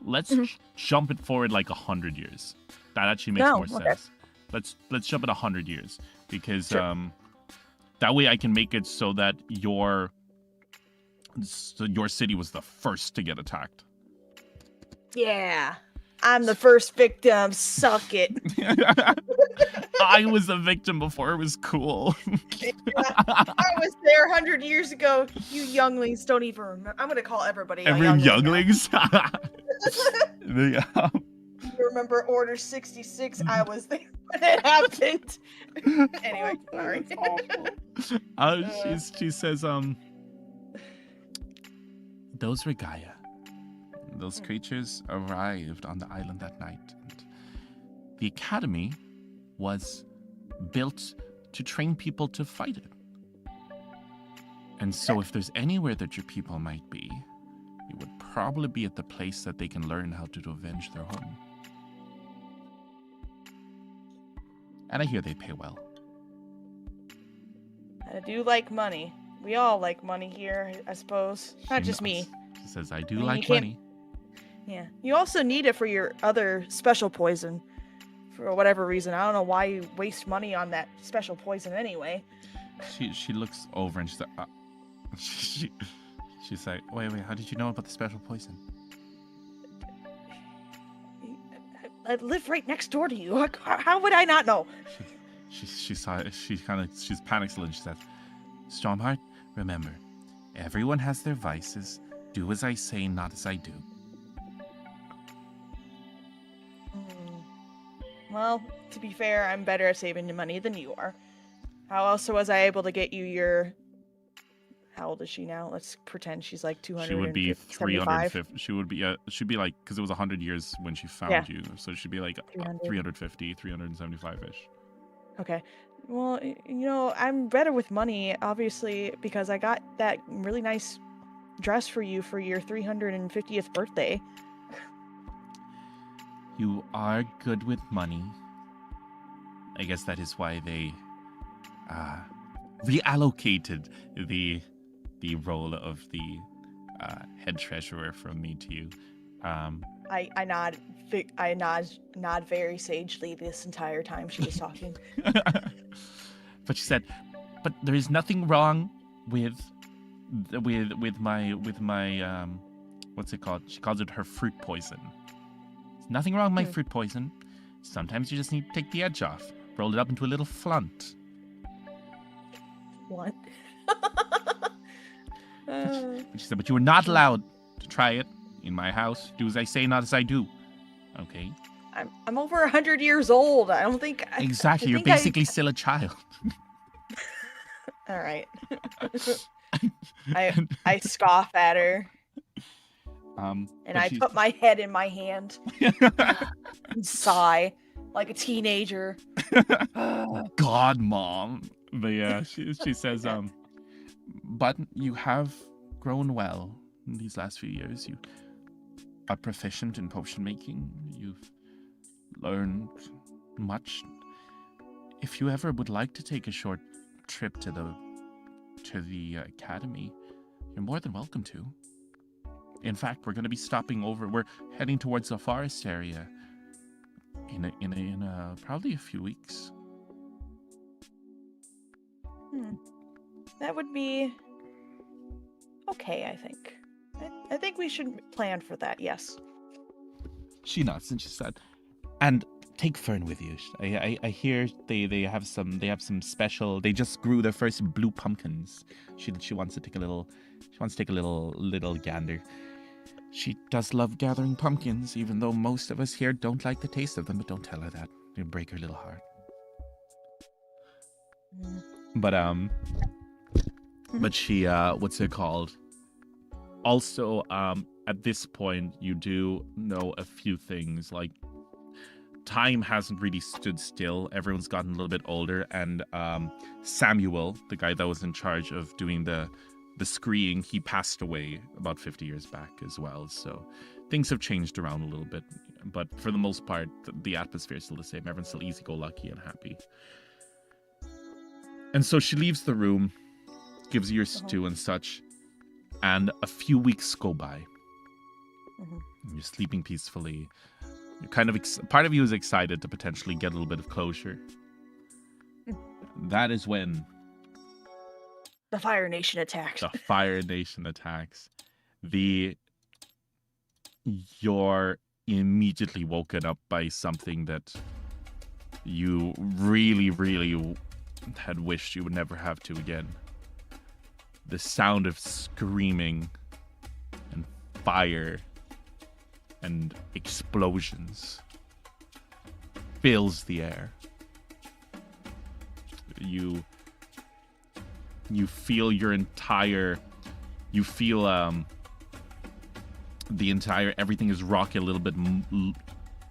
let's jump it forward like 100 years. That actually makes more sense. Let's jump it 100 years, because that way I can make it so that your city was the first to get attacked. Yeah. I'm the first victim. Suck it. I was a victim before it was cool. I was there 100 years ago. You younglings don't even remember. I'm going to call everybody a youngling now. Younglings? You remember Order 66? I was there when it happened. Anyway, sorry. She says, those were Gaia. Those creatures arrived on the island that night. And the academy was built to train people to fight it. And so if there's anywhere that your people might be, it would probably be at the place that they can learn how to avenge their home. And I hear they pay well. I do like money. We all like money here, I suppose. Not just me. She says, I do I mean, like money. Yeah. You also need it for your other special poison. For whatever reason. I don't know why you waste money on that special poison anyway. She looks over and she's like, she's like, wait, how did you know about the special poison? I live right next door to you. How would I not know? She's panics a little and she says, Stormheart, remember, everyone has their vices. Do as I say, not as I do. Well, to be fair, I'm better at saving money than you are. How else was I able to get you your... How old is she now? Let's pretend she's like 200. She would be 350. She'd be like, because it was 100 years when she found you, so she'd be like 350, 375-ish. Okay. Well, I'm better with money, obviously, because I got that really nice dress for you for your 350th birthday. You are good with money. I guess that is why they reallocated the role of the head treasurer from me to you. I nod very sagely this entire time she was talking. But she said, but there is nothing wrong with my what's it called? She calls it her fruit poison. There's nothing wrong with my fruit poison. Sometimes you just need to take the edge off. Roll it up into a little flunt. What? She said, but you were not allowed to try it in my house. Do as I say, not as I do. Okay? I'm over 100 years old. I don't think... Exactly. You're basically still a child. All right. I scoff at her. And I put my head in my hand and sigh like a teenager. God, Mom. But yeah, she says, but you have grown well in these last few years. You are proficient in potion making. You've learned much. If you ever would like to take a short trip to the academy, you're more than welcome to. In fact, we're going to be stopping over. We're heading towards the forest area in probably a few weeks. That would be okay, I think. I think we should plan for that, yes. She nods and she said, and take Fern with you. I hear they have some special. They just grew their first blue pumpkins. She wants to take a little. She wants to take a little gander. She does love gathering pumpkins, even though most of us here don't like the taste of them. But don't tell her that; it'll break her little heart. But she what's it called? Also, at this point, you do know a few things. Like, time hasn't really stood still. Everyone's gotten a little bit older, and Samuel, the guy that was in charge of doing the screeing, he passed away about 50 years back as well. So things have changed around a little bit, but for the most part, the atmosphere is still the same. Everyone's still easy-go-lucky and happy. And so she leaves the room, gives you your stew and such, and a few weeks go by. You're sleeping peacefully. You're kind of part of you is excited to potentially get a little bit of closure. That is when the Fire Nation attacks. The Fire Nation attacks. You're immediately woken up by something that you really, really had wished you would never have to again. The sound of screaming and fire and explosions fills the air. You feel the entire everything is rocking a little bit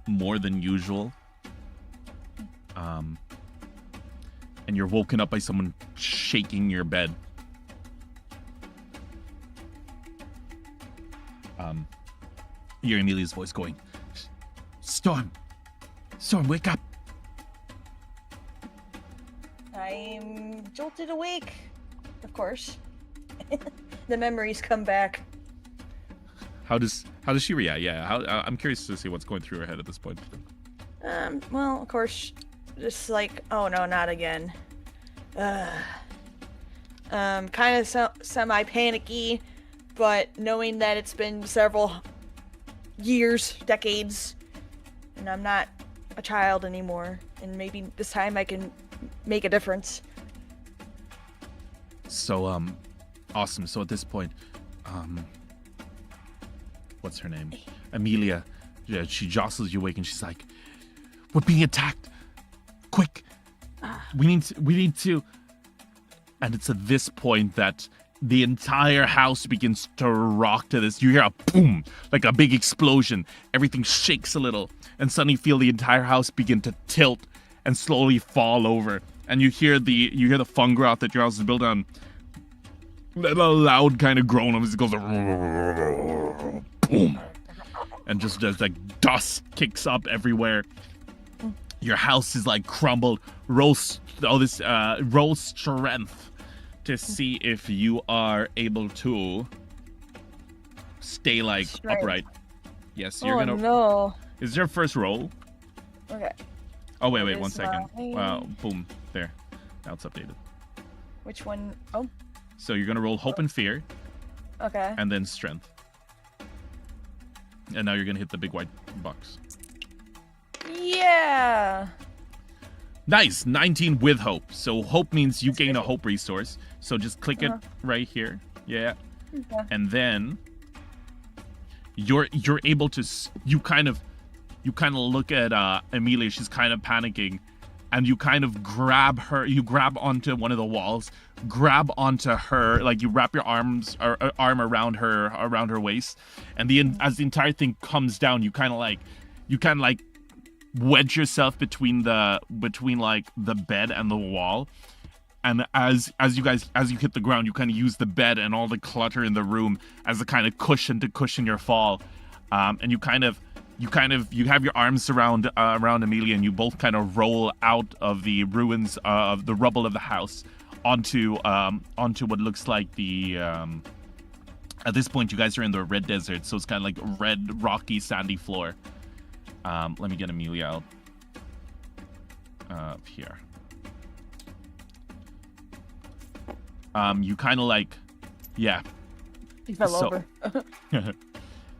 more than usual. And you're woken up by someone shaking your bed. You hear Amelia's voice going, Storm, wake up. I'm jolted awake, of course. The memories come back. How does she react? Yeah, I'm curious to see what's going through her head at this point. Well, of course, just like, oh no, not again. Kind of semi-panicky, but knowing that it's been several years, decades, and I'm not a child anymore, and maybe this time I can make a difference. So, awesome. So at this point, what's her name? Amelia. Yeah, she jostles you awake and she's like, we're being attacked. Quick. We need to. And it's at this point that the entire house begins to rock to this. You hear a boom, like a big explosion. Everything shakes a little, and suddenly you feel the entire house begin to tilt and slowly fall over. And you hear the fungrowth that your house is built on. A loud kind of groan as it goes, boom, and just like dust kicks up everywhere. Your house is like crumbled. Roll strength to see if you are able to stay like upright. Yes, you're gonna. No. Is your first roll? Okay. Oh wait, 1 second. Wow, boom, there. Now it's updated. Which one? Oh. So you're gonna roll hope and fear. Okay. And then strength. And now you're gonna hit the big white box. Yeah. Nice, 19 with hope. So hope means you gain a hope resource. So just click it right here. Yeah. Okay. And then you're able to you kind of look at Amelia. She's kind of panicking, and you kind of grab her. You grab onto one of the walls, grab onto her, like you wrap your arm around her waist, and as the entire thing comes down, you kind of like wedge yourself between like the bed and the wall. And as you hit the ground, you kind of use the bed and all the clutter in the room as a kind of cushion to cushion your fall. And you have your arms around Amelia, and you both kind of roll out of the ruins of the rubble of the house onto what looks like the at this point you guys are in the red desert, so it's kind of like red, rocky, sandy floor. Let me get Amelia out here. You kind of like, yeah. He fell over.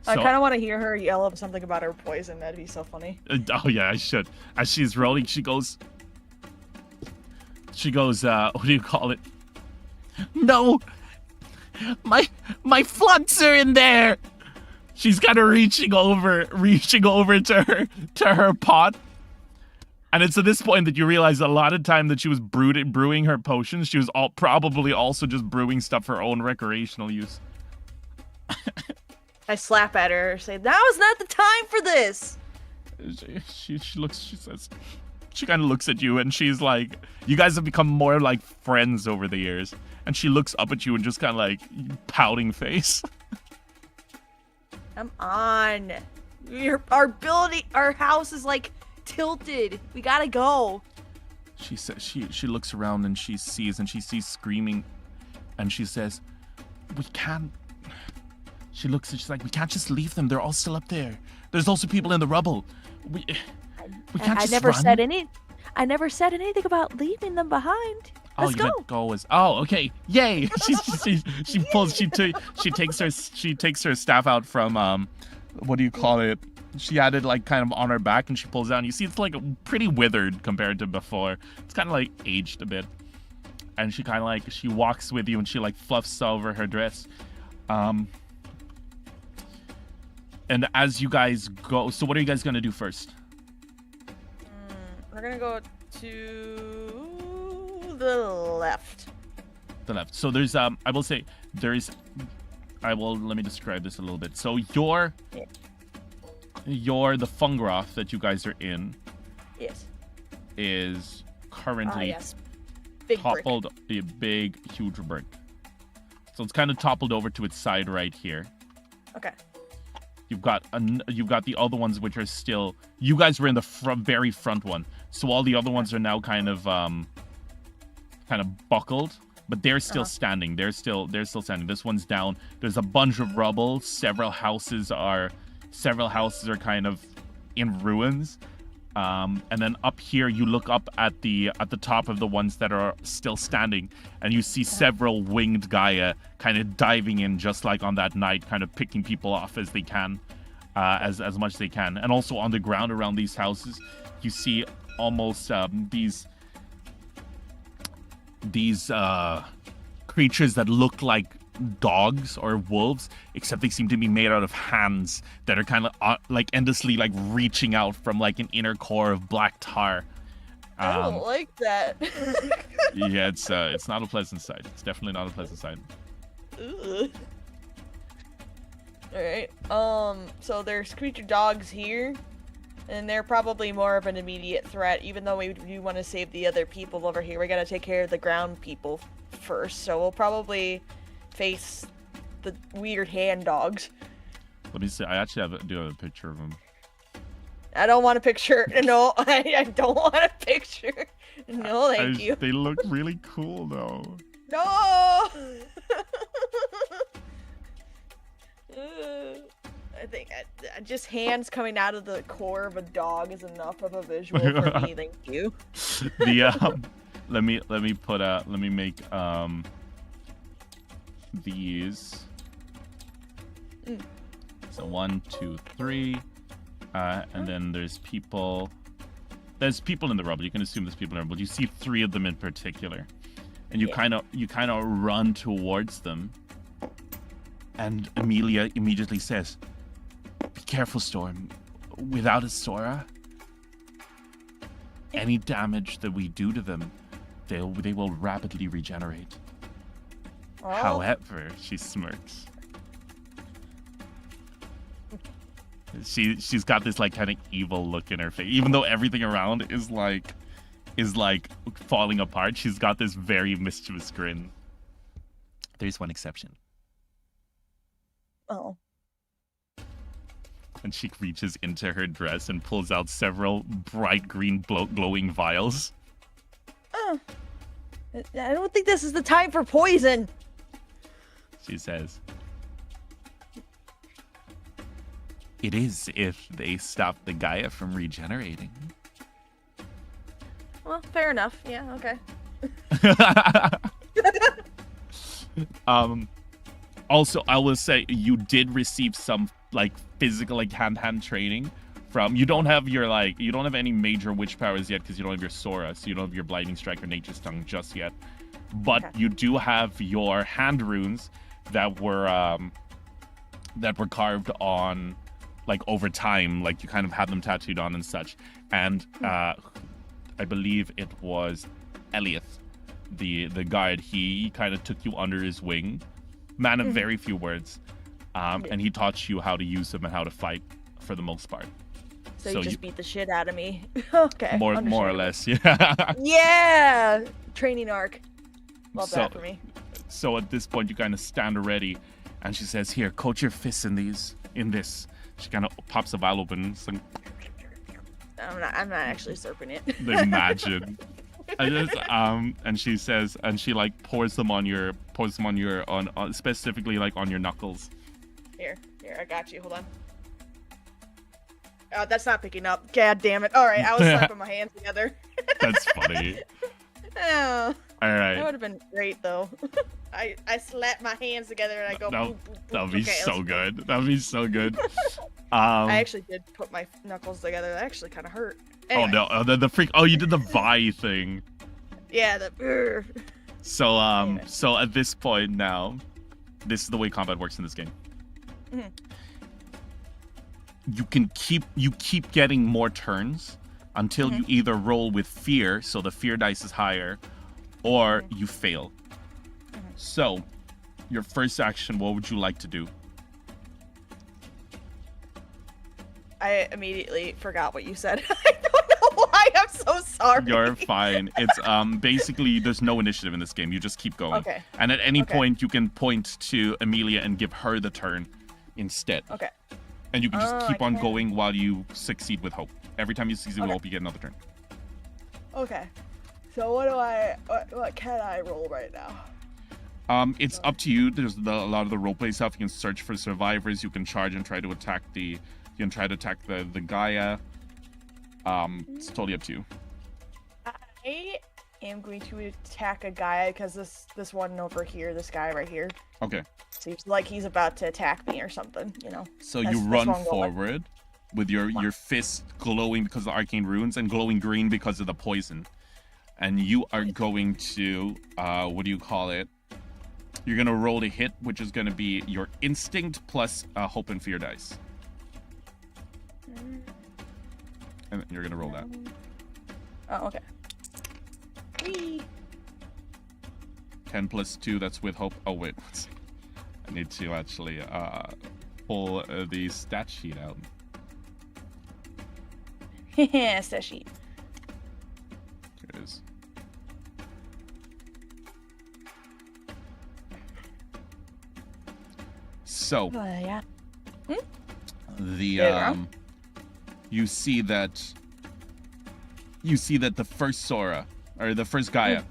I kind of want to hear her yell something about her poison. That'd be so funny. Oh yeah, I should. As she's rolling, she goes, what do you call it? No, my flunks are in there. She's kind of reaching over to her pot. And it's at this point that you realize a lot of time that she was brewing her potions, she was probably also just brewing stuff for her own recreational use. I slap at her, say, "Now is not the time for this." She kind of looks at you, and she's like, you guys have become more like friends over the years. And she looks up at you and just kind of like pouting face. Come on, our house is like tilted. We gotta go. She says she looks around and she sees screaming, and she says, "We can't." She's like, "We can't just leave them. They're all still up there. There's also people in the rubble. We can't just run." I never said anything about leaving them behind. Let's go. Okay. Yay. She takes her staff out from what do you call it? She had it like kind of on her back, and she pulls down. You see, it's like pretty withered compared to before. It's kind of like aged a bit. And she kind of like, she walks with you, and she like fluffs over her dress. And as you guys go, so what are you guys gonna do first? We're gonna go to the left. The left. So there's let me describe this a little bit. So you're the Fungroth that you guys are in. Yes. Is currently Big toppled, a big, huge brick. So it's kind of toppled over to its side right here. Okay. You've got the other ones which are still. You guys were in the very front one, so all the other ones are now kind of buckled, but they're still standing. They're still standing. This one's down. There's a bunch of rubble. Several houses are kind of in ruins. And then up here, you look up at the top of the ones that are still standing, and you see several winged Gaia kind of diving in, just like on that night, kind of picking people off as they can, as much as they can. And also on the ground around these houses, you see almost these creatures that look like dogs or wolves, except they seem to be made out of hands that are kind of like endlessly like reaching out from like an inner core of black tar. I don't like that. Yeah, it's not a pleasant sight. It's definitely not a pleasant sight. Ugh. All right. So there's creature dogs here, and they're probably more of an immediate threat. Even though we do want to save the other people over here, we gotta take care of the ground people first. So we'll probably face the weird hand dogs. Let me see. I actually do have a picture of them. I don't want a picture. No, I don't want a picture. No, thank you. They look really cool, though. No! I think just hands coming out of the core of a dog is enough of a visual for me. Thank you. Let me make these. So 1, 2, 3, and then there's people. There's people in the rubble. You can assume there's people in the rubble. You see 3 of them in particular, and you kind of run towards them. And Amelia immediately says, "Be careful, Storm. Without a Sora, any damage that we do to them, they will rapidly regenerate. Oh. However, she smirks. She's got this like kind of evil look in her face, even though everything around is like falling apart. She's got this very mischievous grin. There's one exception. Oh. And she reaches into her dress and pulls out several bright green glowing vials. Oh. I don't think this is the time for poison. She says, "It is if they stop the Gaia from regenerating." Well, fair enough. Yeah, okay. Also, I will say you did receive some like physical, like hand training from. You don't have any major witch powers yet because you don't have your Sora, so you don't have your Blinding Strike or Nature's Tongue just yet. But Okay. you do have your hand runes that were carved on, like over time, like you kind of had them tattooed on and such. And I believe it was Elliot, the guard. He kind of took you under his wing, man of very few words, and he taught you how to use them and how to fight for the most part. So you just beat the shit out of me. Okay. More or understandable. less, yeah. Yeah. Training arc. Love that for me. So at this point, you kind of stand ready, and she says, "Here, coat your fists in this." She kind of pops a vial open. It's like, I'm not actually slurping it. imagine. And she says, and she like pours them on specifically like on your knuckles. Here, I got you. Hold on. Oh, that's not picking up. God damn it. All right, I was slapping my hands together. That's funny. Oh, All that right. would have been great, though. I slap my hands together and I go. That boop, boop, boop. that would be Okay, so let's- good. That would be so good. I actually did put my knuckles together. That actually kind of hurt. Anyway, Oh no! The freak! Oh, you did the Vi thing. Yeah, the. So Anyway. so at this point now, this is the way combat works in this game. Mhm. You keep getting more turns until you either roll with fear, so the fear dice is higher, or you fail. So, your first action, what would you like to do? I immediately forgot what you said. I don't know why. I'm so sorry. You're fine. It's basically there's no initiative in this game. You just keep going. Okay. And at any Okay. point you can point to Amelia and give her the turn instead. Okay. And you can just Oh, keep I on can. going while you succeed with hope. Every time you succeed with Okay. hope, you get another turn. Okay. So what can I roll right now? It's up to you. There's a lot of the roleplay stuff. You can search for survivors. You can charge and try to attack the Gaia. It's totally up to you. I am going to attack a guy because this one over here, this guy right here, Okay. seems like he's about to attack me or something. You know. So That's- you that's run what I'm going with. forward with your fist glowing because of the arcane runes and glowing green because of the poison. And you are going to what do you call it? You're gonna roll to hit, which is gonna be your instinct plus hope and fear dice. And you're gonna roll that. Oh, okay. Whee! 10 plus 2, that's with hope. Oh wait, I need to actually pull the stat sheet out. Stat sheet. Here it is. So Yeah. the Yeah. you see that the first Sora or the first Gaia,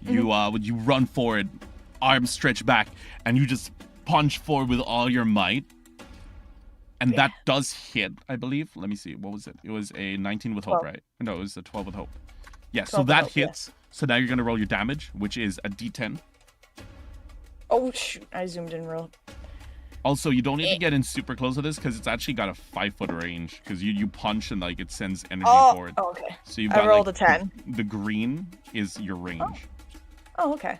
when you run forward, arms stretched back, and you just punch forward with all your might. And that does hit, I believe. Let me see. What was it? It was a 19 with hope, 12. right? No, it was a 12 with hope. Yeah, 12 so with that hope, yeah. hits. So now you're going to roll your damage, which is a d10. Oh shoot! I zoomed in real. Also, you don't need to get in super close to this because it's actually got a 5-foot range because you punch and like it sends energy forward. Oh, okay. So you've I got rolled like, a 10. The green is your range. Oh, okay.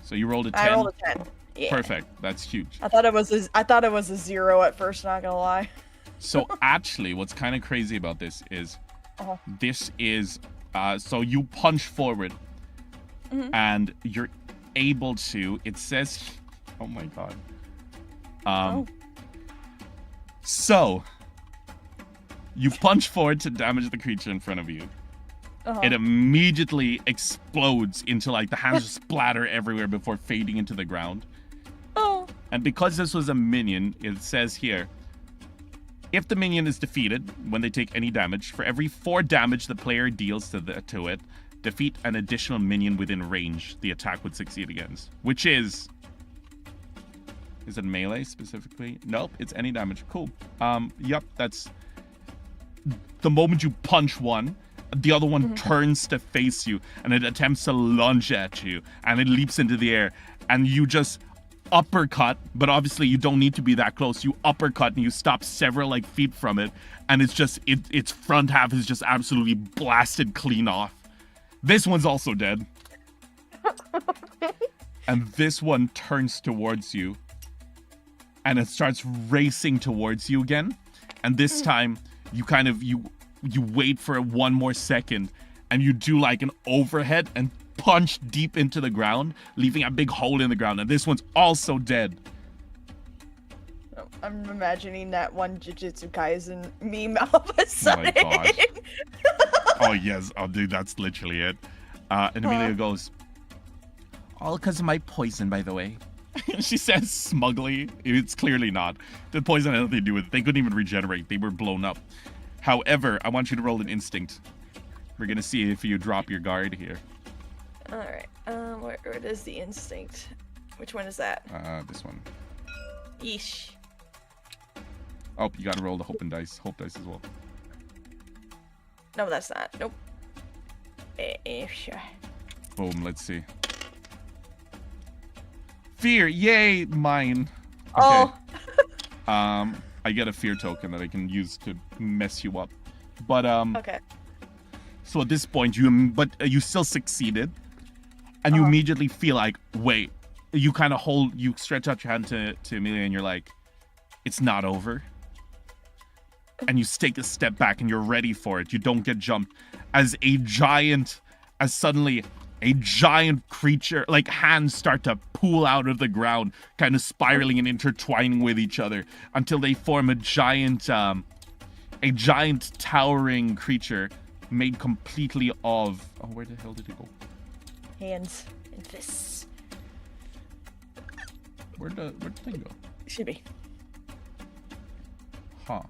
So you rolled a 10. I rolled a 10. Yeah. Perfect. That's huge. I thought it was a 0 at first. Not gonna lie. So actually, what's kind of crazy about this is Uh-huh. This is so you punch forward, and you're able to. It says, "Oh my god." So you punch forward to damage the creature in front of you. It immediately explodes into like the hands splatter everywhere before fading into the ground. Oh. And because this was a minion, it says here, if the minion is defeated when they take any damage, for every 4 damage the player deals to it, defeat an additional minion within range the attack would succeed against. Which is it melee specifically? Nope, it's any damage. Cool. Yep, that's the moment you punch one, the other one turns to face you and it attempts to lunge at you and it leaps into the air and you just uppercut, but obviously you don't need to be that close. You uppercut and you stop several like feet from it, and it's just its front half is just absolutely blasted clean off. This one's also dead. And this one turns towards you and it starts racing towards you again. And this time you kind of you wait for 1 more second and you do like an overhead and punch deep into the ground, leaving a big hole in the ground, and this one's also dead. I'm imagining that one Jujutsu Kaisen meme all of a sudden. Oh my gosh. Oh yes, oh dude, that's literally it. And Amelia goes, all because of my poison, by the way. She says smugly. It's clearly not. The poison had nothing to do with it. They couldn't even regenerate. They were blown up. However, I want you to roll an instinct. We're gonna see if you drop your guard here. Alright, where is the instinct? Which one is that? This one. Yeesh. Oh, you gotta roll the hope dice as well. No, that's not. Nope. Sure. Boom, let's see. Fear, yay, mine. Okay. Oh. I get a fear token that I can use to mess you up. But, Okay. so at this point, you still succeeded. And you immediately feel like, wait, you kind of you stretch out your hand to Amelia and you're like, it's not over. And you take a step back and you're ready for it. You don't get jumped. As suddenly a giant creature, like hands start to pool out of the ground, kind of spiraling and intertwining with each other until they form a giant towering creature made completely of, oh, where the hell did it go? Hands and fists. Where'd the thing go? Should be. Huh.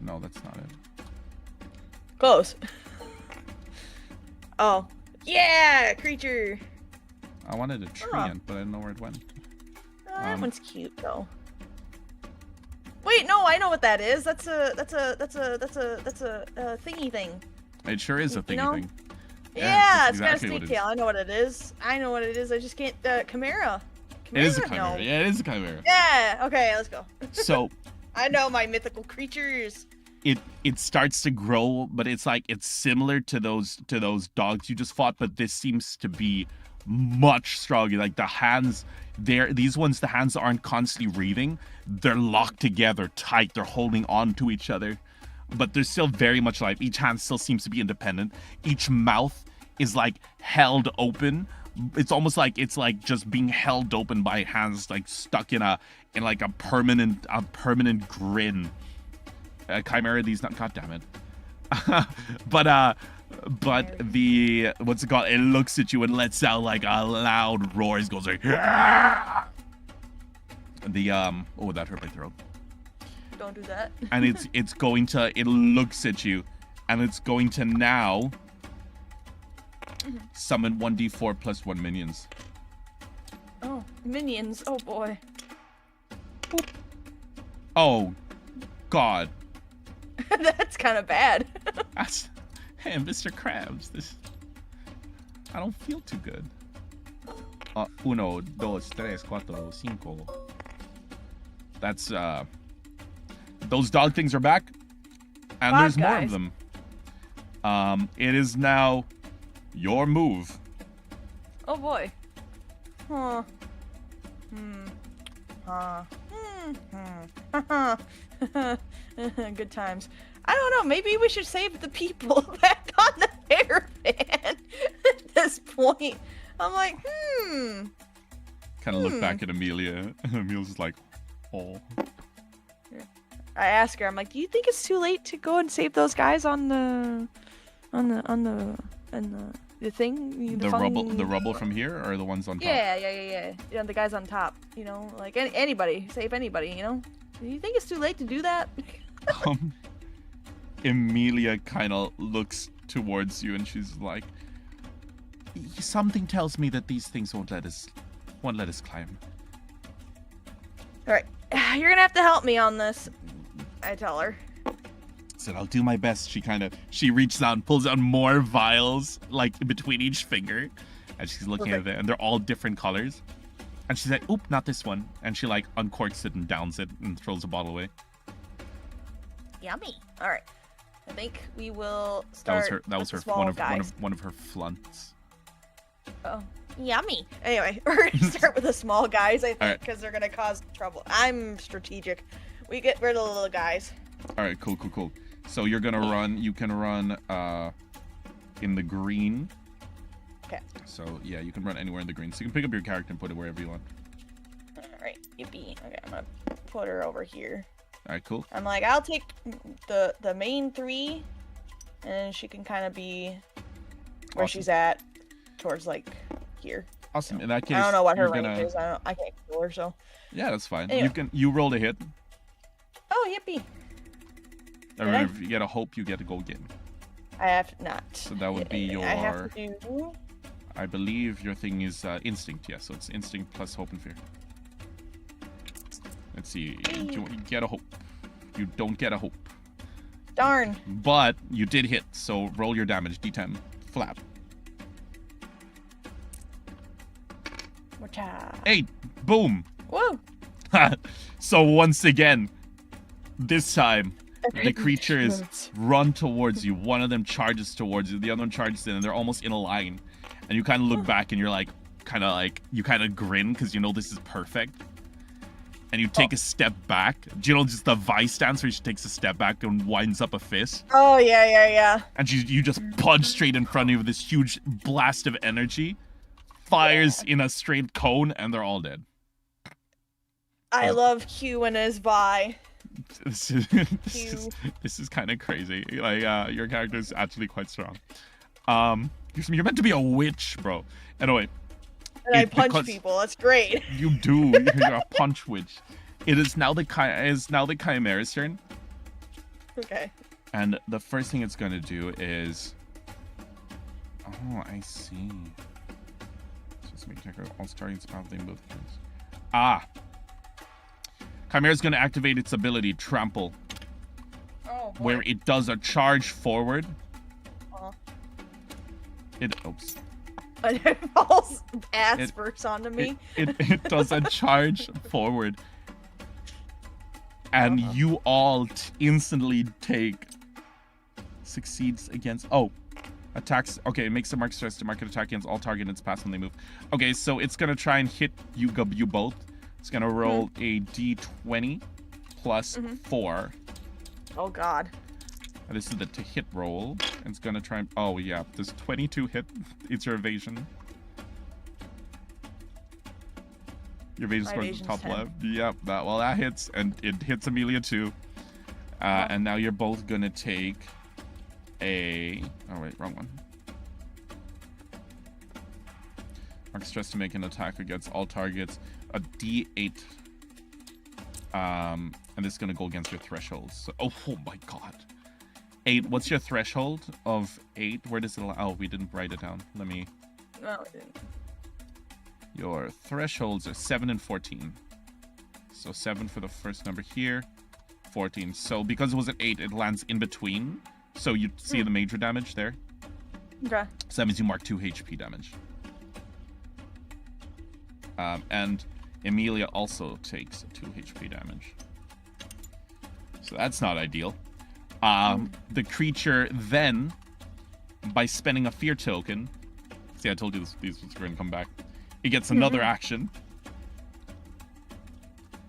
No, that's not it. Close. Oh. Yeah! Creature! I wanted a treant, but I don't know where it went. Oh, that one's cute though. Wait, no, I know what that is. That's a thingy thing. It sure is a thingy thing. Yeah, it's exactly got a snake tail. I know what it is. I just can't. Chimera. It is a chimera. No. Yeah, it is a chimera. Yeah. Okay, let's go. So I know my mythical creatures. It starts to grow, but it's like it's similar to those dogs you just fought, but this seems to be much stronger. Like the hands, the hands aren't constantly breathing. They're locked together tight. They're holding on to each other. But they're still very much alive. Each hand still seems to be independent. Each mouth is like held open. It's almost like it's like just being held open by hands, like stuck in a permanent grin. Chimera, these not. God damn it. but the what's it called? It looks at you and lets out like a loud roar. It goes like oh, that hurt my throat. Don't do that. And it looks at you and it's going to now summon 1d4 plus 1 minions. Oh, minions. Oh boy. Boop. Oh god. That's kind of bad. Hey, Mr. Krabs, I don't feel too good. 1, 2, 3, 4, 5. That's those dog things are back, and there's more of them. It is now your move. Oh boy. Huh. Good times. I don't know. Maybe we should save the people back on the caravan at this point. I'm like, Kind of look back at Amelia. Amelia's just like, oh. I ask her, I'm like, do you think it's too late to go and save those guys on the thing? The rubble from here, or the ones on top? Yeah. The guys on top. You know, like anybody, save anybody. You know, do you think it's too late to do that? Emilia kind of looks towards you, and she's like, something tells me that these things won't let us climb. All right, you're gonna have to help me on this. I tell her. Said, I'll do my best. She reaches out and pulls out more vials, like between each finger, and she's looking at it, and they're all different colors. And she's like, oop, not this one. And she like uncorks it and downs it and throws the bottle away. Yummy. All right, I think we will start. That was her one of her flunts. Oh, yummy. Anyway, we're gonna start with the small guys, I think, because they're gonna cause trouble. I'm strategic. We get rid of the little guys. All right, cool. So you're gonna run. You can run in the green. Okay. So yeah, you can run anywhere in the green. So you can pick up your character and put it wherever you want. All right, yippee. Okay, I'm gonna put her over here. All right, cool. I'm like, I'll take the main three, and she can kind of be where she's at, towards like here. Awesome. In that case, I don't know what her range is. I can't control her, so. Yeah, that's fine. Anyway. You rolled a hit. Oh, yippee. If you get a hope, you get to go again. I have not. So that would be your. I have to do. I believe your thing is instinct. Yeah, so it's instinct plus hope and fear. Let's see. You get a hope. You don't get a hope. Darn. But you did hit, so roll your damage. D10. Flap. 8. Boom. Whoa. So once again, this time, the creatures run towards you. One of them charges towards you. The other one charges in, and they're almost in a line. And you kind of look back, and you're like, you kind of grin because you know this is perfect. And you take a step back. Do you know just the vice stance where she takes a step back and winds up a fist? Oh, yeah. And you just punch straight in front of you with this huge blast of energy. Fires in a straight cone, and they're all dead. I love Q and his Vi. This is kind of crazy. Like your character is actually quite strong. You're meant to be a witch, bro. Anyway. And I punch people. That's great. You do. You're a punch witch. It is now the Chimera's turn. Okay. And the first thing it's gonna do is. Oh, I see. Just make check out all targets pathing both turns. Chimera's gonna activate its ability, Trample. Oh, boy. Where it does a charge forward. Oops. It falls ass first onto me. It does a charge forward. And you all instantly take succeeds against attacks. Okay, it makes a mark stress to mark an attack against all target in its path when they move. Okay, so it's gonna try and hit you both. It's gonna roll a d20 plus 4. Oh god. And this is the to hit roll. And it's gonna try and does 22 hit? It's your evasion. Your evasion score is top 10. left. Yep, that hits, and it hits Amelia too. And now you're both gonna take a wrong one. Mark stress to make an attack against all targets. A d8. And this is gonna go against your thresholds. So, oh my god. 8. What's your threshold of 8? Where does it? We didn't write it down. Let me. No, we didn't. Your thresholds are 7 and 14. So 7 for the first number here, 14. So because it was an 8, it lands in between. So you see the major damage there. Okay. So that means you mark 2 HP damage. And Emilia also takes 2 HP damage. So that's not ideal. The creature then, by spending a fear token, see, I told you these was going to come back. It gets another action,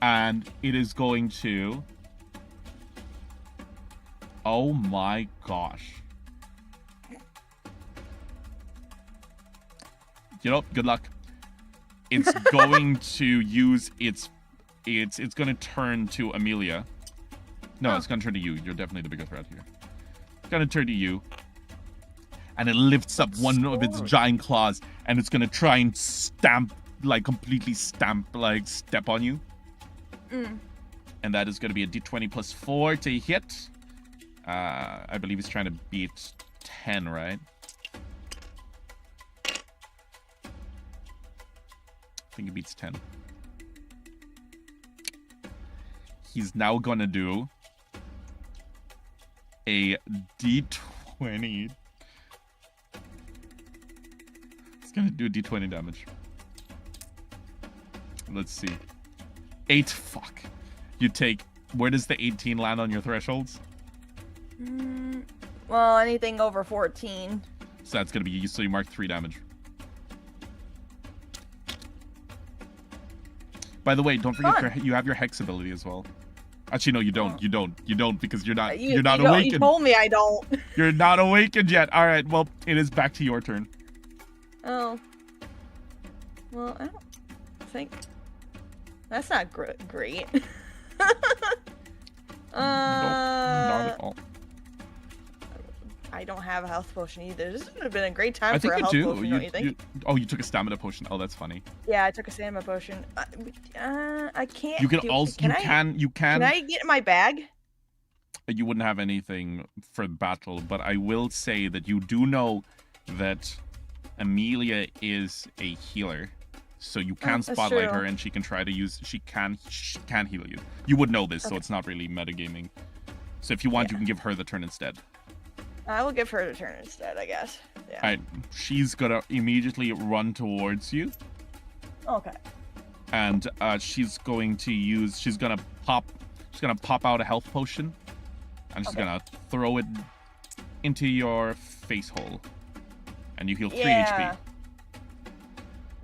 and it is going to Oh my gosh. You know, good luck. It's going to use it's gonna turn to Amelia. No, it's gonna turn to you. You're definitely the bigger threat here. It's gonna turn to you. And it lifts up one of its giant claws, and it's gonna try and stamp, like completely stamp, like step on you. And that is gonna be a d20 plus 4 to hit. I believe he's trying to beat 10, right? I think he beats 10. He's now gonna do a d20. He's gonna do d20 damage. Let's see. 8. Fuck. You take. Where does the 18 land on your thresholds? Well, anything over 14. So that's gonna be. So you mark 3 damage. By the way, don't forget you have your hex ability as well. Actually, no, you don't. You don't because you're not. You're not awakened. You told me I don't. You're not awakened yet. All right. Well, it is back to your turn. Oh. Well, I don't think that's not great. Nope, not at all. I don't have a health potion either. This would have been a great time for a think health you do. potion, don't you think? You took a stamina potion. Oh, that's funny. Yeah, I took a stamina potion. I can't. You can also. You can. Can I get in my bag? You wouldn't have anything for battle, but I will say that you do know that Amelia is a healer, so you can spotlight her, and she can try to use. She can heal you. You would know this, so it's not really metagaming. So if you want, you can give her the turn instead. I will give her the turn instead, I guess. Yeah. All right, she's gonna immediately run towards you. Okay. And she's going to use. She's gonna pop out a health potion, and she's gonna throw it into your face hole, and you heal 3 HP.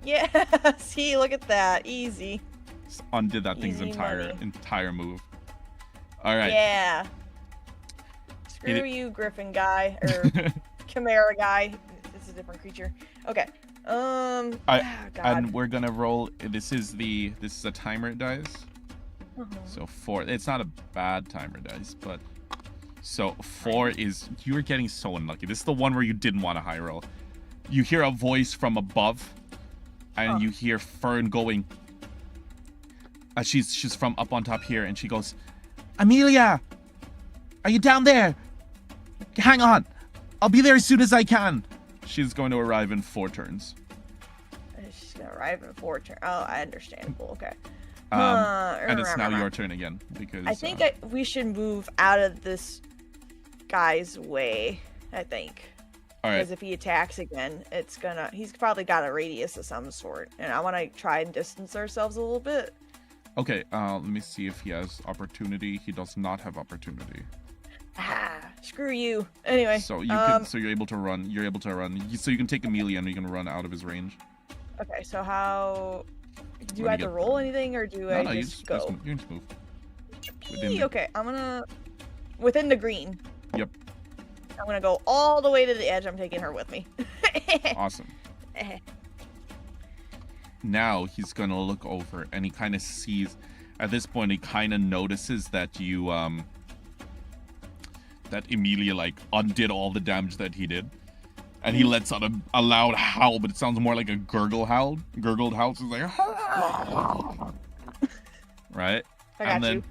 Yeah. See, look at that, easy. Just undid that thing's entire move. All right. Yeah. Screw you, Griffin guy, or Chimera guy. It's a different creature. Okay. God. And we're gonna roll. This is a timer dice. So 4. It's not a bad timer dice, but so 4 is. You're getting so unlucky. This is the one where you didn't want a high roll. You hear a voice from above, and you hear Fern going. She's from up on top here, and she goes, "Amelia, are you down there? Hang on, I'll be there as soon as I can." She's going to arrive in 4 turns. She's gonna arrive in 4 turns. Oh, I understand. Okay. And it's now your turn again because I think we should move out of this guy's way. I think. All right. Because if he attacks again, he's probably got a radius of some sort, and I want to try and distance ourselves a little bit. Okay. Let me see if he has opportunity. He does not have opportunity. Screw you. Anyway. So you're able to run. So you can take Amelia and you can run out of his range. Okay. So how do I have to roll anything, or do I just go? You just move. Okay. I'm gonna within the green. Yep. I'm gonna go all the way to the edge. I'm taking her with me. Awesome. Now he's gonna look over and he kind of sees. At this point, he kind of notices that you that Amelia like undid all the damage that he did, and he lets out a loud howl, but it sounds more like a gurgled howl. So it's like, right? I got you.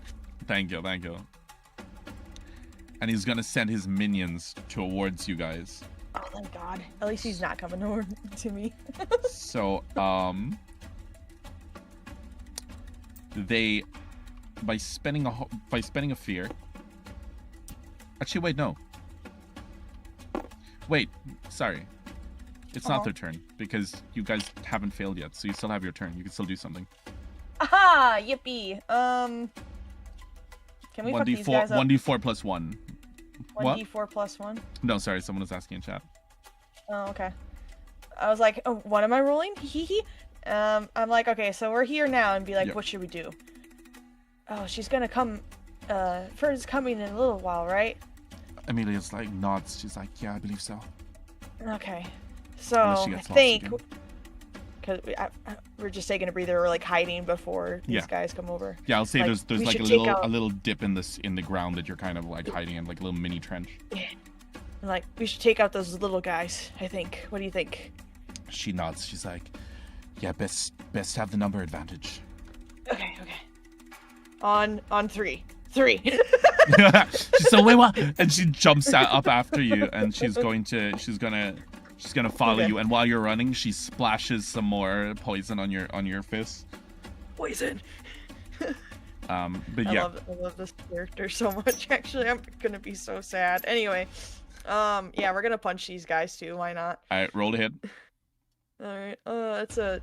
Thank you. And he's gonna send his minions towards you guys. Oh, thank God. At least he's not coming over to me. So, they by spending a fear. Actually, wait, no. Wait, sorry. It's not their turn because you guys haven't failed yet, so you still have your turn. You can still do something. Aha! Yippee! Can we fuck these guys up? 1d4 plus 1. 1d4 plus 1? No, sorry, someone was asking in chat. Oh, okay. I was like, oh, what am I rolling? I'm like, okay, so we're here now, and be like, what should we do? Oh, she's gonna come. Fern's coming in a little while, right? Amelia's like nods. She's like, yeah, I believe so. Okay. Unless So she I gets lost think again. because we're just taking a breather, or like hiding before these Yeah. guys come over. Yeah, I'll say Like, there's we like should a take little out- a little dip in the ground that you're kind of like hiding in, like a little mini trench. And, like, we should take out those little guys. I think. What do you think? She nods. She's like, yeah, best have the number advantage. Okay. On 3. 3. She's so wait what? And she jumps up after you, and she's gonna follow Okay. you. And while you're running, she splashes some more poison on your fist. Poison. But I yeah, love this character so much. Actually, I'm gonna be so sad. Anyway, yeah, we're gonna punch these guys too. Why not? all right, roll ahead. All right. That's a.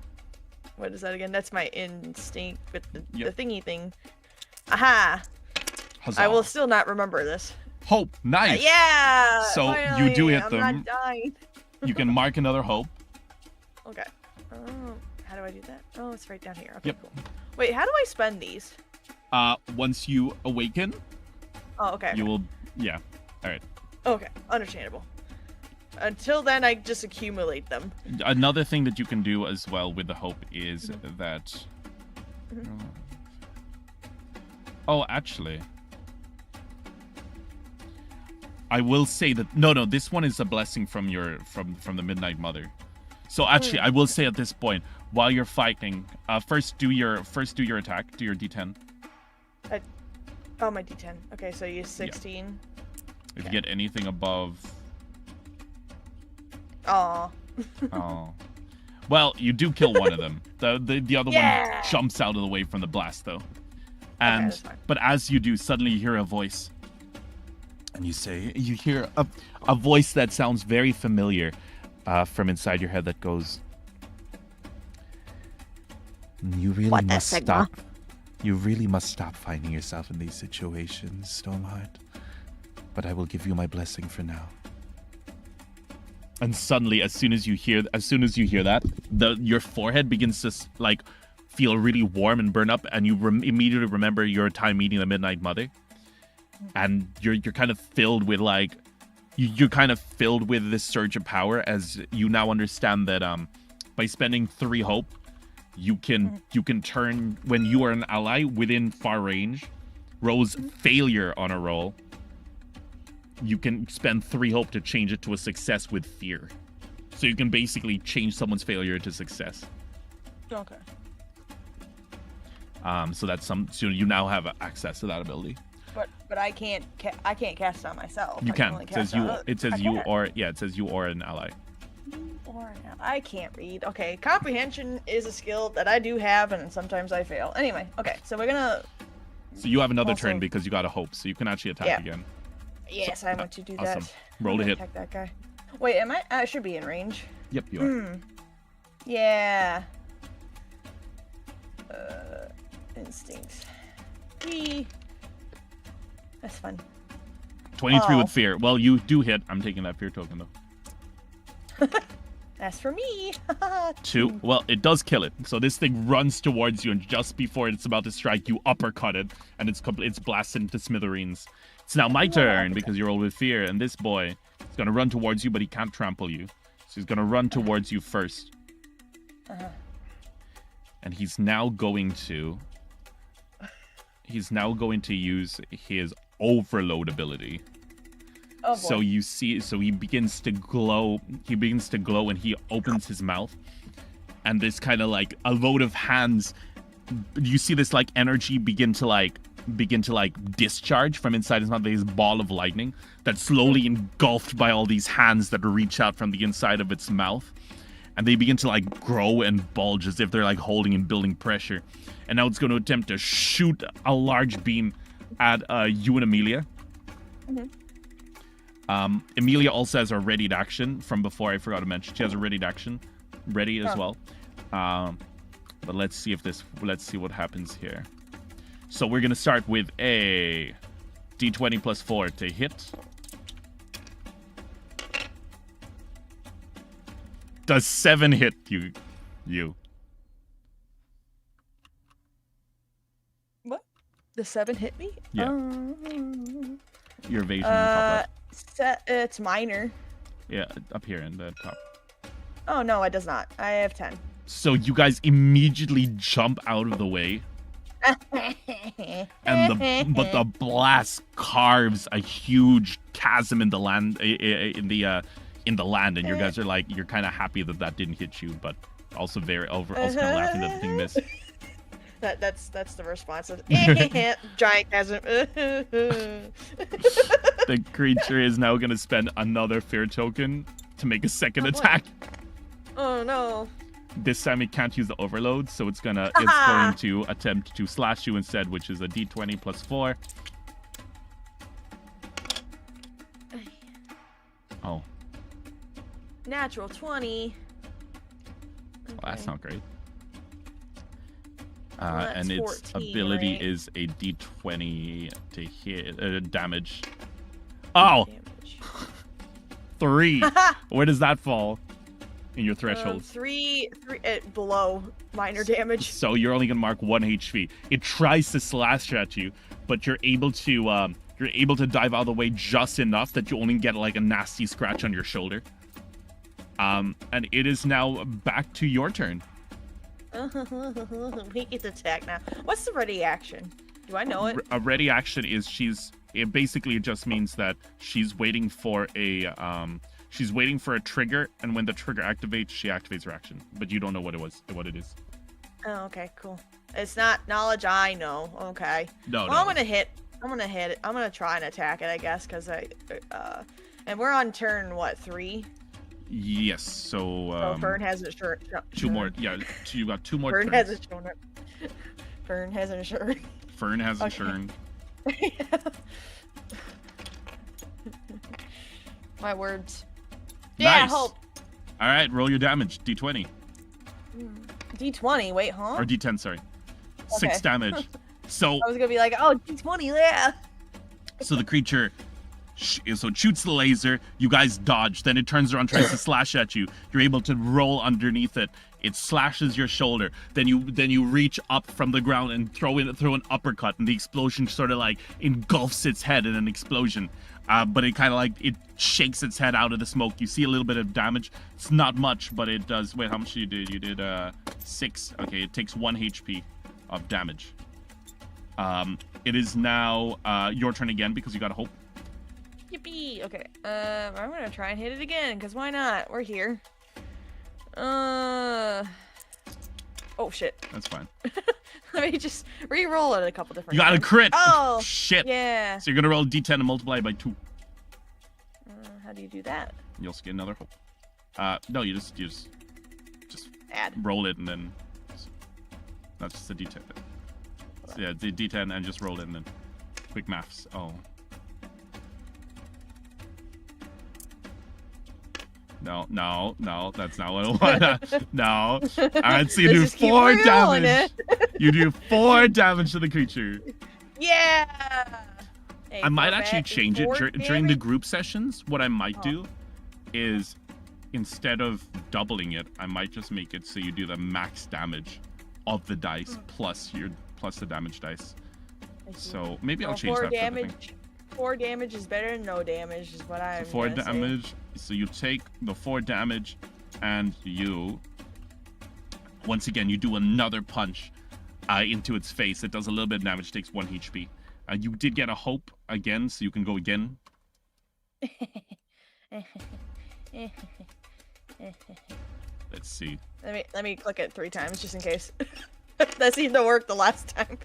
What is that again? That's my instinct with the Yep. thingy thing. Aha! Huzzah. I will still not remember this. Hope, nice. Yeah. So you finally, do hit I'm them. not dying. You can mark another hope. Okay. How do I do that? Oh, it's right down here. Okay, Yep. cool. Wait, how do I spend these? Once you awaken, Oh, okay. you will. Yeah. All right. Okay, understandable. Until then, I just accumulate them. Another thing that you can do as well with the hope is that. Oh, actually. I will say that no, this one is a blessing from from the Midnight Mother. So actually, I will say at this point, while you're fighting, first do your attack, do your D10. Oh, my D10. Okay, so you use 16. If you get anything above, Aw. oh, well, you do kill one of them. The other Yeah! one jumps out of the way from the blast, though. And that's fine. but as you do, suddenly you hear a voice, and you hear a voice that sounds very familiar from inside your head that goes, "You really What the must Sigma?" stop. You really must stop finding yourself in these situations, Stormheart. But I will give you my blessing for now." And suddenly, as soon as you hear that, your forehead begins to like feel really warm and burn up, and you immediately remember your time meeting the Midnight Mother, and you're kind of filled with like you're kind of filled with this surge of power as you now understand that by spending 3 hope, you can turn when you are an ally within far range, rolls failure on a roll. You can spend 3 hope to change it to a success with fear. So you can basically change someone's failure to success. Okay. So you now have access to that ability. But I can't cast it on myself. You I can. only It says cast it on you. others. It says I you can't. or an ally. Or no, I can't read. Okay, comprehension is a skill that I do have, and sometimes I fail. Anyway, okay, so we're gonna. So you have another Also- turn because you got a hope, so you can actually attack Yeah. again. Yes, I want to do Awesome. that. Roll I'm to gonna hit. Attack that guy. Wait, am I? I should be in range. Yep, you are. Yeah. Instincts. That's fun. 23 Oh. with fear. Well, you do hit. I'm taking that fear token though. That's for me. 2. Well, it does kill it. So this thing runs towards you, and just before it's about to strike, you uppercut it, and it's blasted into smithereens. It's now my turn because you're all with fear, and this boy is gonna run towards you, but he can't trample you. So he's gonna run towards you first. And he's now going to use his overload ability. Oh, boy. So you see, he begins to glow. And he opens his mouth, and this kind of like a load of hands. You see this like energy begin to discharge from inside his mouth. There's this ball of lightning that's slowly engulfed by all these hands that reach out from the inside of its mouth, and they begin to like grow and bulge as if they're like holding and building pressure. And now it's going to attempt to shoot a large beam at you and Amelia. Amelia also has a readied action from before. I forgot to mention she has a readied action ready as well. But let's see what happens here. So we're gonna start with a d20 plus 4 to hit. Does 7 hit you? What? The 7 hit me? Yeah. Your evasion in the top left. It's minor. Yeah, up here in the top. Oh, no, it does not. I have 10. So you guys immediately jump out of the way. But the blast carves a huge chasm in the land, in the land, and you guys are like, you're kind of happy that didn't hit you, but also kind of laughing that the thing missed. That's the response. Giant chasm. The creature is now going to spend another fear token to make a second attack. Oh no. This time it can't use the overload, so it's going to attempt to slash you instead, which is a d20 plus 4. Oh. Natural 20. Well, that's not great. Well, and its 14, ability right? is a d20 to hit damage. Oh! Damage. 3. Where does that fall in your threshold? 3 below minor damage. So you're only gonna mark 1 HP. It tries to slash at you, but you're able to dive out of the way just enough that you only get like a nasty scratch on your shoulder. And it is now back to your turn. We get to attack now. What's the ready action? Do I know it? A ready action is it basically just means that she's waiting for a trigger, and when the trigger activates, she activates her action. But you don't know what it is. Oh, okay, cool. It's not knowledge I know. Okay. No. I'm gonna hit it. I'm gonna try and attack it, I guess, because and we're on turn what, 3? Yes. So Fern hasn't sure. 2 more. Yeah. You got 2 more. Fern turns. hasn't shown up. Fern hasn't sure. Fern hasn't Okay. turned. My words. Nice. Yeah, hope. All right, roll your damage. D20 D20. Wait, huh? or D10. Sorry. 6 Okay. damage. So I was gonna be like, oh, D20, yeah. the creature shoots the laser. You guys dodge. Then it turns around, tries to slash at you. You're able to roll underneath it. It slashes your shoulder. Then you reach up from the ground and throw an uppercut, and the explosion sort of like engulfs its head in an explosion. But it kind of like it shakes its head out of the smoke. You see a little bit of damage. It's not much, but it does. Wait, how much you did? You did 6. Okay, it takes 1 HP of damage. It is now your turn again because you got a hope. Yippee. Okay. I'm gonna try and hit it again, because why not? We're here. Oh shit. That's fine. Let me just re-roll it a couple different You got a times. crit. Oh Shit. yeah. So you're gonna roll a D10 and multiply it by 2. How do you do that? You also get another hope. No, you just Add. roll it and then that's just a D10. So yeah, the D10 and just roll it and then quick maths. Oh. No, that's not what I want. No. Alright, so you do Let's just keep 4 re-rolling damage. You do 4 damage to the creature. Yeah. Hey, I might go actually back. change it 4 during the damage? group sessions. What I might Oh. do is instead of doubling it, I might just make it so you do the max damage of the dice plus the damage dice. I see. So maybe I'll Well, change 4 that for the thing. damage. 4 damage is better than no damage, is what I'm. So 4 gonna say. damage. So you take the 4 damage, and you once again you do another punch into its face. It does a little bit of damage. Takes 1 HP. You did get a hope again, so you can go again. Let's see. Let me click it 3 times just in case. That seemed to work the last time.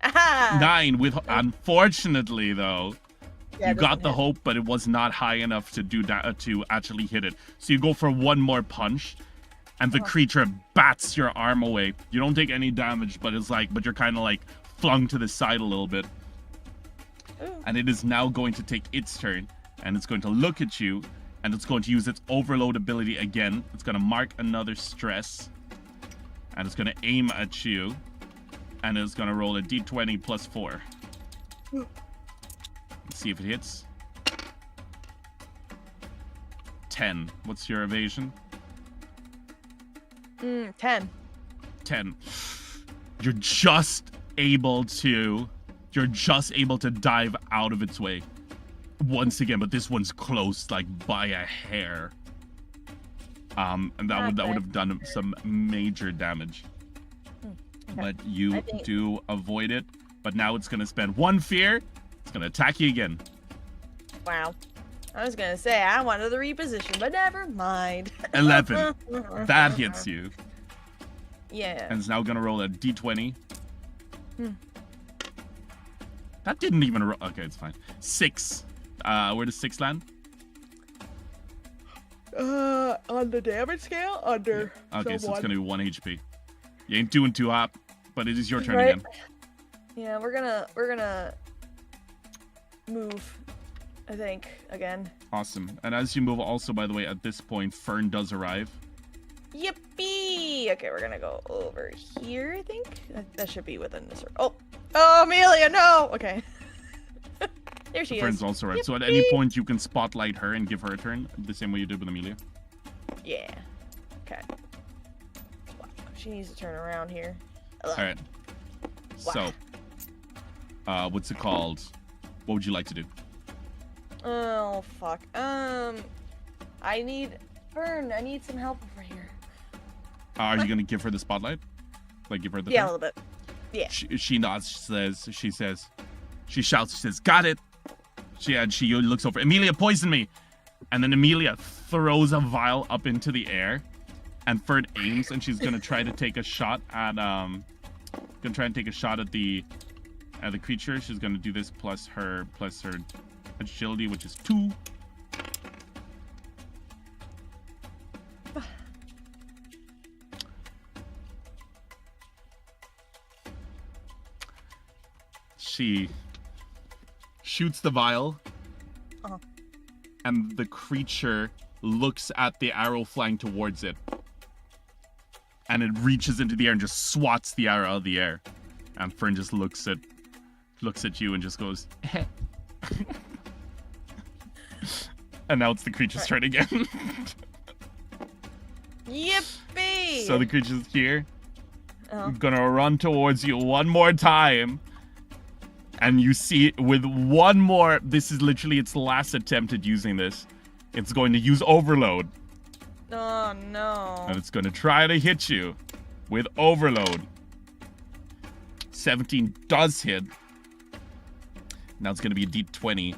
Aha! 9 with unfortunately though. Yeah, You it got doesn't the hit. hope, but it was not high enough to do that to actually hit it. So you go for 1 more punch, and the creature bats your arm away. You don't take any damage, but you're kind of like flung to the side a little bit. Ooh. And it is now going to take its turn, and it's going to look at you, and it's going to use its overload ability again. It's going to mark another stress, and it's going to aim at you, and it's going to roll a d20 plus 4. Let's see if it hits. 10. What's your evasion? 10. 10. You're just able to dive out of its way. once again, but this one's close, like by a hair. And that would have done some major damage. Okay. But you do avoid it. But now it's gonna spend one fear. It's gonna attack you again. Wow. I was gonna say I wanted to reposition, but never mind. 11. That hits you. Yeah. And it's now gonna roll a d20. Hmm. That didn't even roll. Okay, it's fine. 6. Where does 6 land? On the damage scale, under. Yeah. Okay, so it's someone. gonna be 1 HP. You ain't doing too hot, but it is your turn Right. again. Yeah, we're gonna move, I think, again. Awesome. And as you move, also, by the way, at this point, Fern does arrive. Yippee! Okay, we're gonna go over here, I think. That should be within this. Oh, Amelia, no! Okay. There she Fern's is. also arrived. So at any point, you can spotlight her and give her a turn, the same way you did with Amelia. Yeah. Okay. Wow. She needs to turn around here. All right. Wow. So, what's it called? What would you like to do? Oh, fuck. I need... Fern, I need some help over here. Are you gonna give her the spotlight? Like, give her the Yeah, a turn? little bit. Yeah. She nods. She shouts. She says, "Got it." She looks over. Amelia poisoned me, and then Amelia throws a vial up into the air, and Fern aims, and she's gonna try to take a shot at the creature. She's gonna do this plus her agility, which is 2. She shoots the vial, and the creature looks at the arrow flying towards it, and it reaches into the air and just swats the arrow out of the air. And Fern just looks at you and just goes, and now it's the creature's turn again. Yippee! So the creature's here. Gonna run towards you one more time. And you see, with one more, this is literally its last attempt at using this. It's going to use Overload. Oh, no. And it's going to try to hit you with Overload. 17 does hit. Now it's going to be a d20.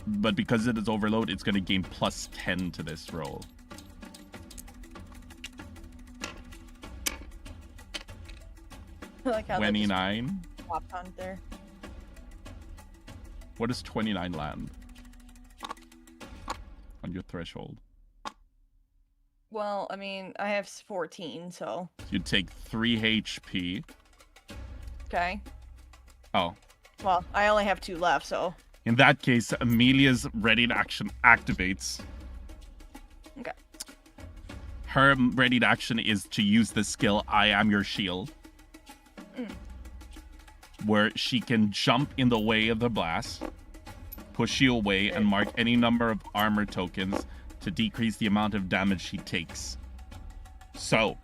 But because it is Overload, it's going to gain plus 10 to this roll. I like how 29. Popped on there. What does 29 land on your threshold? Well, I mean, I have 14, so. You take 3 HP. Okay. Oh. Well, I only have 2 left, so. In that case, Amelia's ready to action activates. Okay. Her ready to action is to use the skill I Am Your Shield. Where she can jump in the way of the blast, push you away, and mark any number of armor tokens to decrease the amount of damage she takes. So,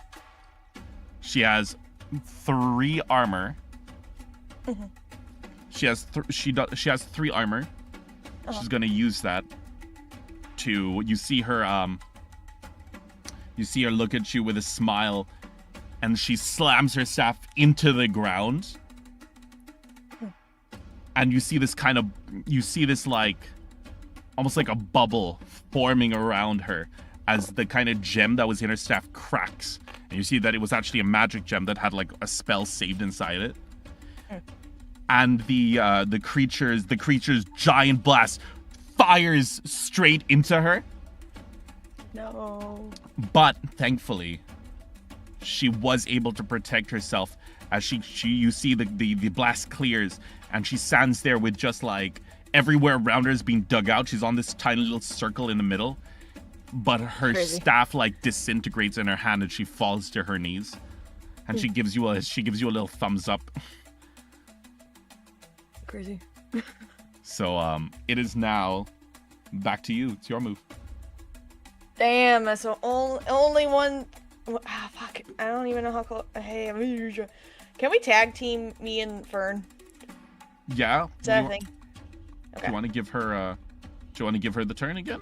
she has 3 armor. She has 3 armor. She's gonna use that to. You see her look at you with a smile, and she slams her staff into the ground. And you see this like, almost like a bubble forming around her as the kind of gem that was in her staff cracks. And you see that it was actually a magic gem that had like a spell saved inside it. And the creature's giant blast fires straight into her. No. But thankfully, she was able to protect herself as you see the blast clears, and she stands there with just like everywhere around her is being dug out. She's on this tiny little circle in the middle, but her staff like disintegrates in her hand, and she falls to her knees, and she gives you a little thumbs up. Crazy. So it is now back to you. It's your move. Damn, so only one. Ah, fuck. I don't even know how close. Hey, can we tag team me and Fern? Yeah. Is that a thing? Do you want to give her? Do you want to give her the turn again?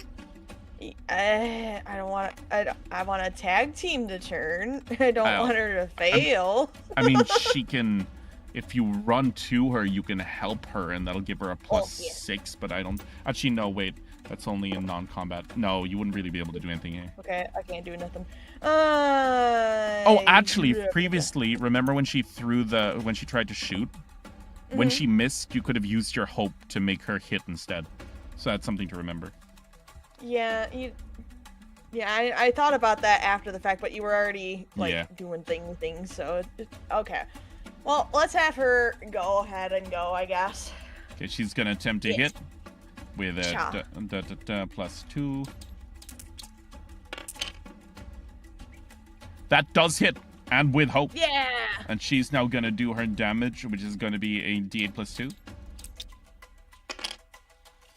I don't want. I want to tag team the turn. I don't want her to fail. I mean, she can. If you run to her, you can help her, and that'll give her a +6. But I don't. Actually, no. Wait, that's only in non-combat. No, you wouldn't really be able to do anything here. Okay, I can't do nothing. Oh, actually, previously, remember when she when she tried to shoot? When she missed, you could have used your hope to make her hit instead. So that's something to remember. Yeah, I thought about that after the fact, but you were already doing things. So okay. Well, let's have her go ahead and go, I guess. Okay, she's gonna attempt to hit with a +2. That does hit, and with hope. Yeah. And she's now gonna do her damage, which is gonna be a D8 +2.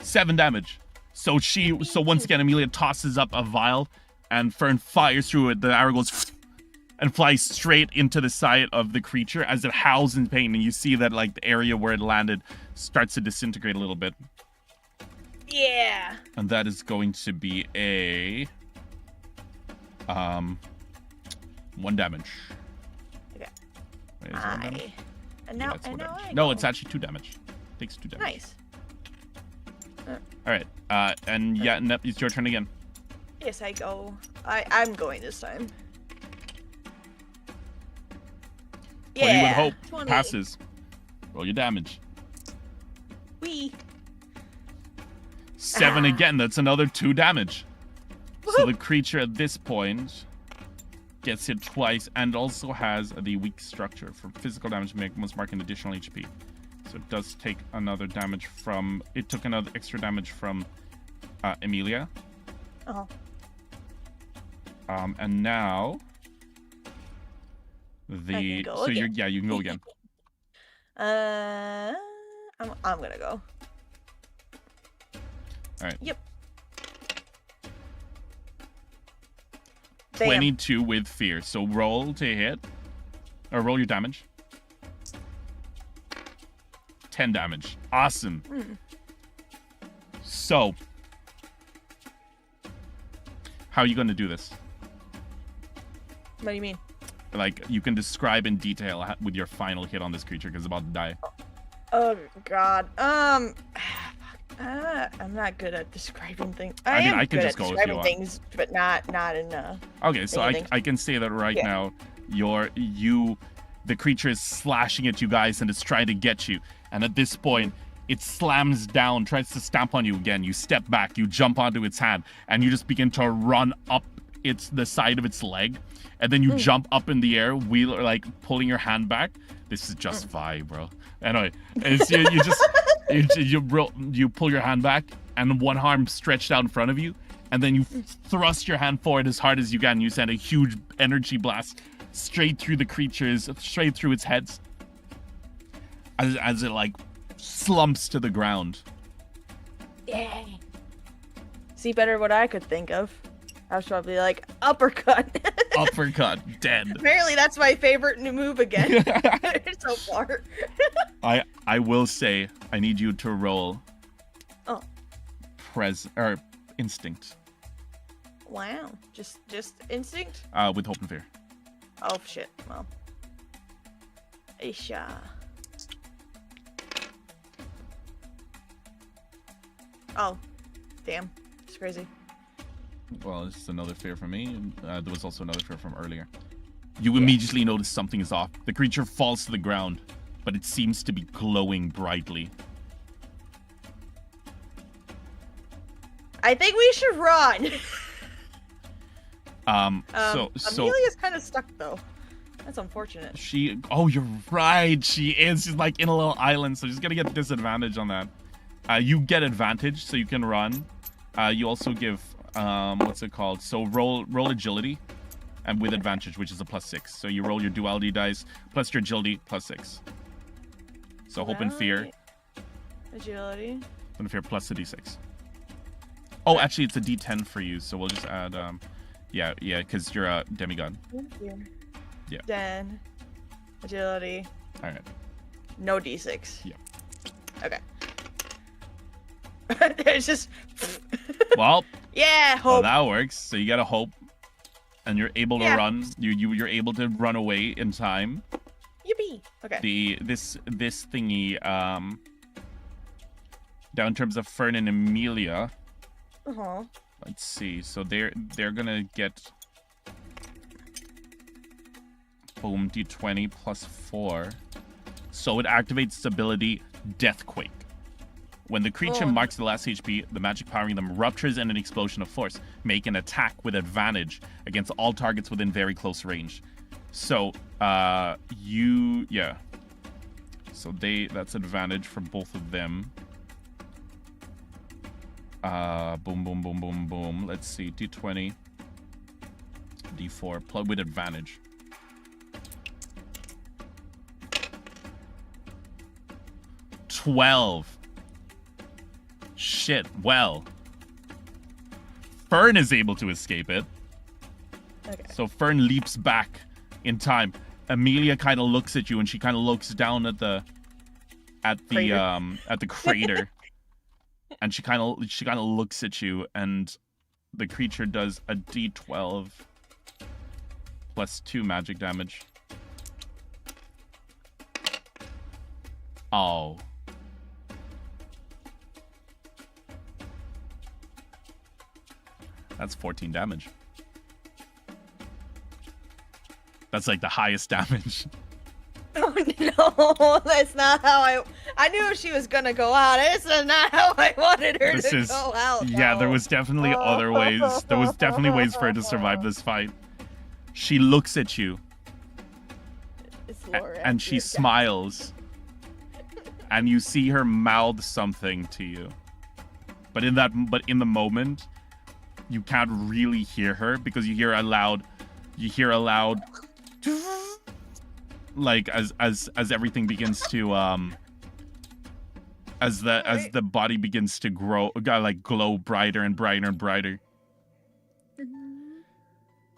7 damage. So once again, Amelia tosses up a vial, and Fern fires through it. The arrow goes and flies straight into the side of the creature as it howls in pain, and you see that like the area where it landed starts to disintegrate a little bit. Yeah. And that is going to be a 1 damage. Okay. Wait, is it 1 damage? No, it's actually 2 damage. Takes 2 damage. Nice. All right. And yeah, Nep, it's your turn again. Yes, I go. I'm going this time. 20 with hope. 20. Passes. Roll your damage. Wee. 7 again. That's another 2 damage. So the creature at this point gets hit twice and also has the weak structure. For physical damage, must mark an additional HP. So it does take another damage from... It took another extra damage from Amelia. Uh-huh. And now... you can go again. I'm gonna go. All right. Yep. 22 with fear. So roll to hit. Or roll your damage. 10 damage. Awesome. So, how are you going to do this? What do you mean? Like, you can describe in detail with your final hit on this creature because it's about to die. Oh, God. I'm not good at describing things. I can just go if you want. Things, but not in. Okay, so I can say that right now. The creature is slashing at you guys and it's trying to get you. And at this point, it slams down, tries to stamp on you again. You step back, you jump onto its hand, and you just begin to run up the side of its leg. And then you jump up in the air, pulling your hand back. This is just vibe, bro. Anyway, you pull your hand back, and one arm stretched out in front of you, and then you thrust your hand forward as hard as you can. You send a huge energy blast straight through straight through its heads, as it slumps to the ground. Yeah. See, better what I could think of. I was probably like, uppercut. Uppercut, dead. Apparently that's my favorite new move again so far. I will say, I need you to roll instinct. Wow. Just instinct? With hope and fear. Oh, shit. Well. Isha. Oh. Damn. It's crazy. Well, this is another fear from me. There was also another fear from earlier. You immediately notice something is off. The creature falls to the ground, but it seems to be glowing brightly. I think we should run. Amelia's kind of stuck though. That's unfortunate. Oh, you're right. She is. She's like in a little island, so she's gonna get disadvantage on that. You get advantage, so you can run. You also give what's it called? So roll agility, and with advantage, which is a +6. So you roll your duality dice plus your agility +6. So hope and fear. Agility. Hope and fear plus a d6. Oh, actually, it's a d10 for you. So we'll just add yeah, because you're a demigod. Yeah. Then agility. All right. No d6. Yeah. Okay. It's just. Well, Yeah, hope. that works. So you got a hope, and you're able to run. You're able to run away in time. Yippee. Okay. This thingy down in terms of Fern and Amelia. Let's see. So they're gonna get boom d20 plus 4. So it activates its ability Deathquake. When the creature marks the last HP, the magic powering them ruptures in an explosion of force. Make an attack with advantage against all targets within very close range. So, So that's advantage for both of them. Boom, boom, boom, boom, boom. Let's see, D20, D4, plug with advantage. $12. Shit, well. Fern is able to escape it. Okay. So Fern leaps back in time. Amelia kind of looks at you, and she kind of looks down at the crater. And she kind of looks at you, and the creature does a D12 plus 2 magic damage. Oh. That's 14 damage. That's like the highest damage. Oh no, that's not how I knew she was gonna go out. This is not how I wanted her to go out. Yeah, there was definitely other ways. There was definitely ways for her to survive this fight. She looks at you. And she smiles. And you see her mouth something to you. But in the moment, you can't really hear her because you hear a loud like as everything begins to as the body begins to grow, like glow brighter and brighter and brighter.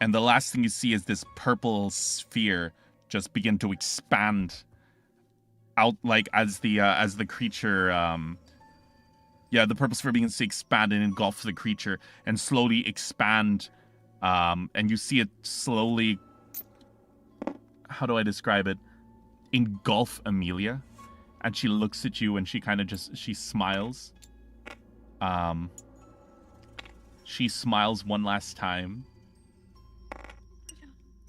And the last thing you see is this purple sphere just begin to expand out, like as the creature the purple sphere begins to expand and engulf the creature and slowly expand, and you see it slowly, how do I describe it, engulf Amelia. And she looks at you and she kind of she smiles. She smiles one last time.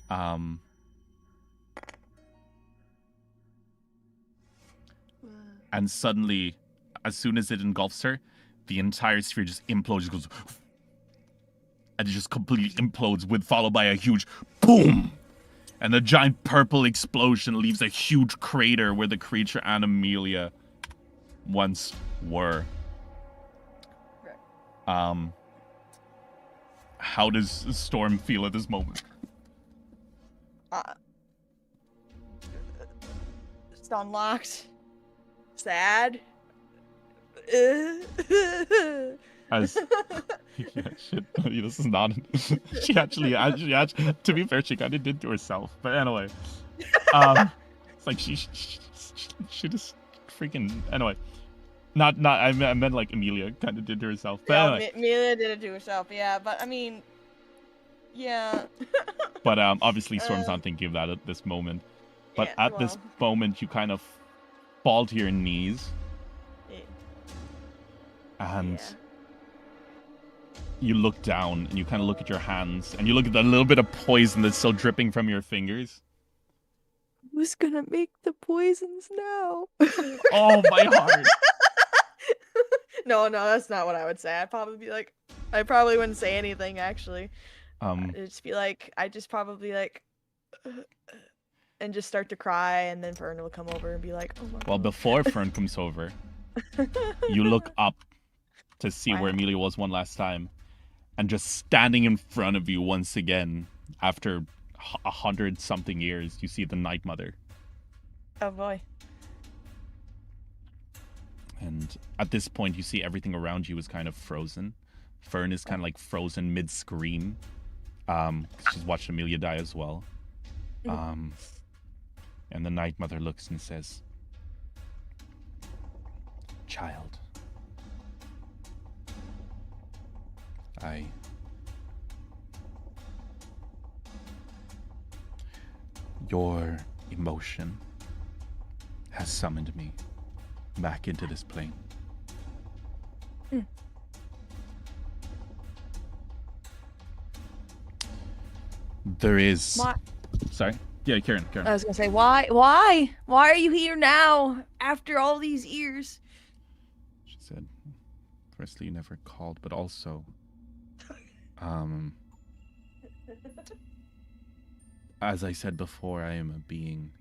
And suddenly, as soon as it engulfs her, the entire sphere just implodes, just goes, and it just completely implodes, followed by a huge boom. And the giant purple explosion leaves a huge crater where the creature and Amelia once were. How does Storm feel at this moment? It's unlocked. Sad. As yeah, shit. This is not. She actually, to be fair, she kind of did to herself. But anyway, it's like she just freaking. Anyway, not. I meant like Amelia kind of did to herself. But Yeah, anyway. Amelia did it to herself. Yeah, but I mean, yeah. But obviously, Storm's not thinking of that at this moment. But Yeah, at this moment, you kind of fall to your knees. And you look down and you kind of look at your hands and you look at the little bit of poison that's still dripping from your fingers. Who's gonna make the poisons now? Oh, my heart. No, that's not what I would say. I probably wouldn't say anything, actually. I'd just probably like, and just start to cry, and then Fern will come over and be like, oh my God. Well, before Fern comes over, you look up to see where Amelia was one last time. And just standing in front of you once again, after 100-something years, you see the Night Mother. Oh boy. And at this point, you see everything around you is kind of frozen. Fern is kind of like frozen mid-scream. She's watched Amelia die as well. And the Night Mother looks and says, "Child, Your emotion has summoned me back into this plane. There is... Why? Sorry? Yeah, Karen. I was gonna say, why are you here now after all these years? She said, firstly, you never called, but also, as I said before, I am a being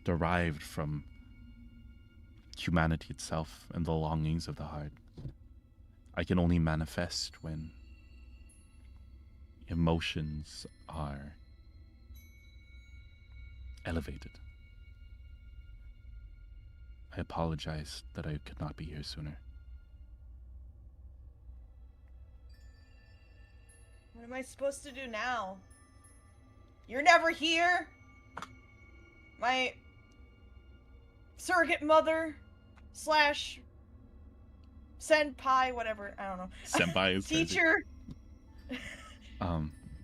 derived from humanity itself and the longings of the heart. I can only manifest when emotions are elevated. I apologize that I could not be here sooner. What am I supposed to do now? You're never here. My surrogate mother / senpai, whatever, I don't know. Senpai is teacher.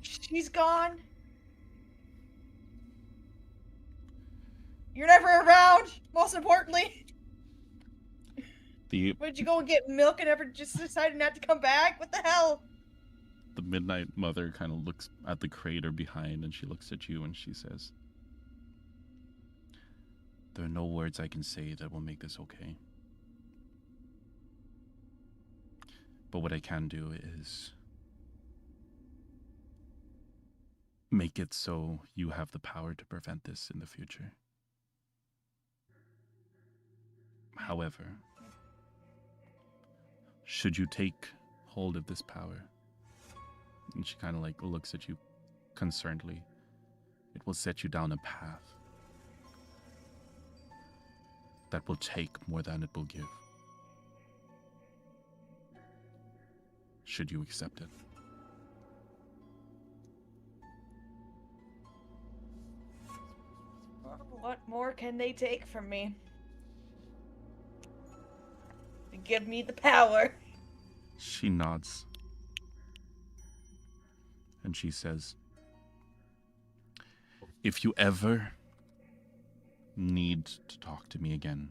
She's gone. You're never around, most importantly. Would you go and get milk and ever just decided not to come back? What the hell? The Midnight Mother kind of looks at the crater behind, and she looks at you and she says, there are no words I can say that will make this okay. But what I can do is make it so you have the power to prevent this in the future. However, should you take hold of this power, and she kind of like looks at you concernedly, it will set you down a path that will take more than it will give. Should you accept it? What more can they take from me? To give me the power. She nods. And she says, if you ever need to talk to me again,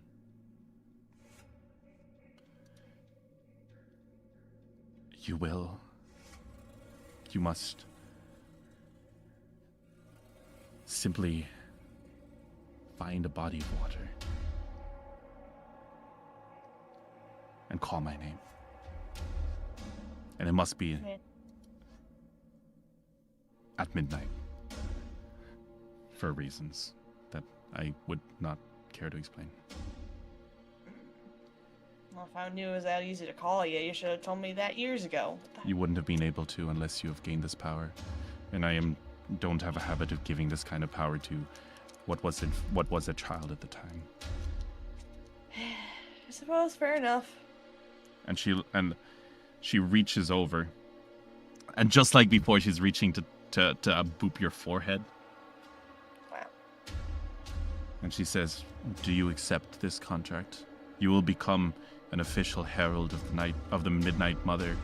you will. You must simply find a body of water and call my name. And it must be at midnight, for reasons that I would not care to explain. Well, if I knew it was that easy to call you, you should have told me that years ago. You wouldn't have been able to unless you have gained this power, and I don't have a habit of giving this kind of power to what was a child at the time. I suppose, fair enough. And she reaches over, and just like before, she's reaching to boop your forehead. Wow. And she says, do you accept this contract? You will become an official herald of the Midnight Mother.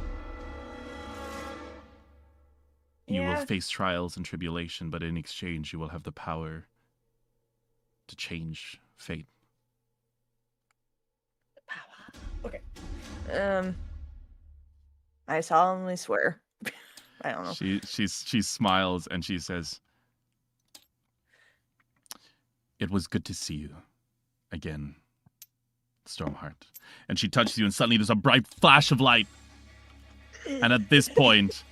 You will face trials and tribulation, but in exchange you will have the power to change fate. Okay. I solemnly swear. I don't know. She smiles and she says, it was good to see you again, Stormheart. And she touches you and suddenly there's a bright flash of light. And at this point,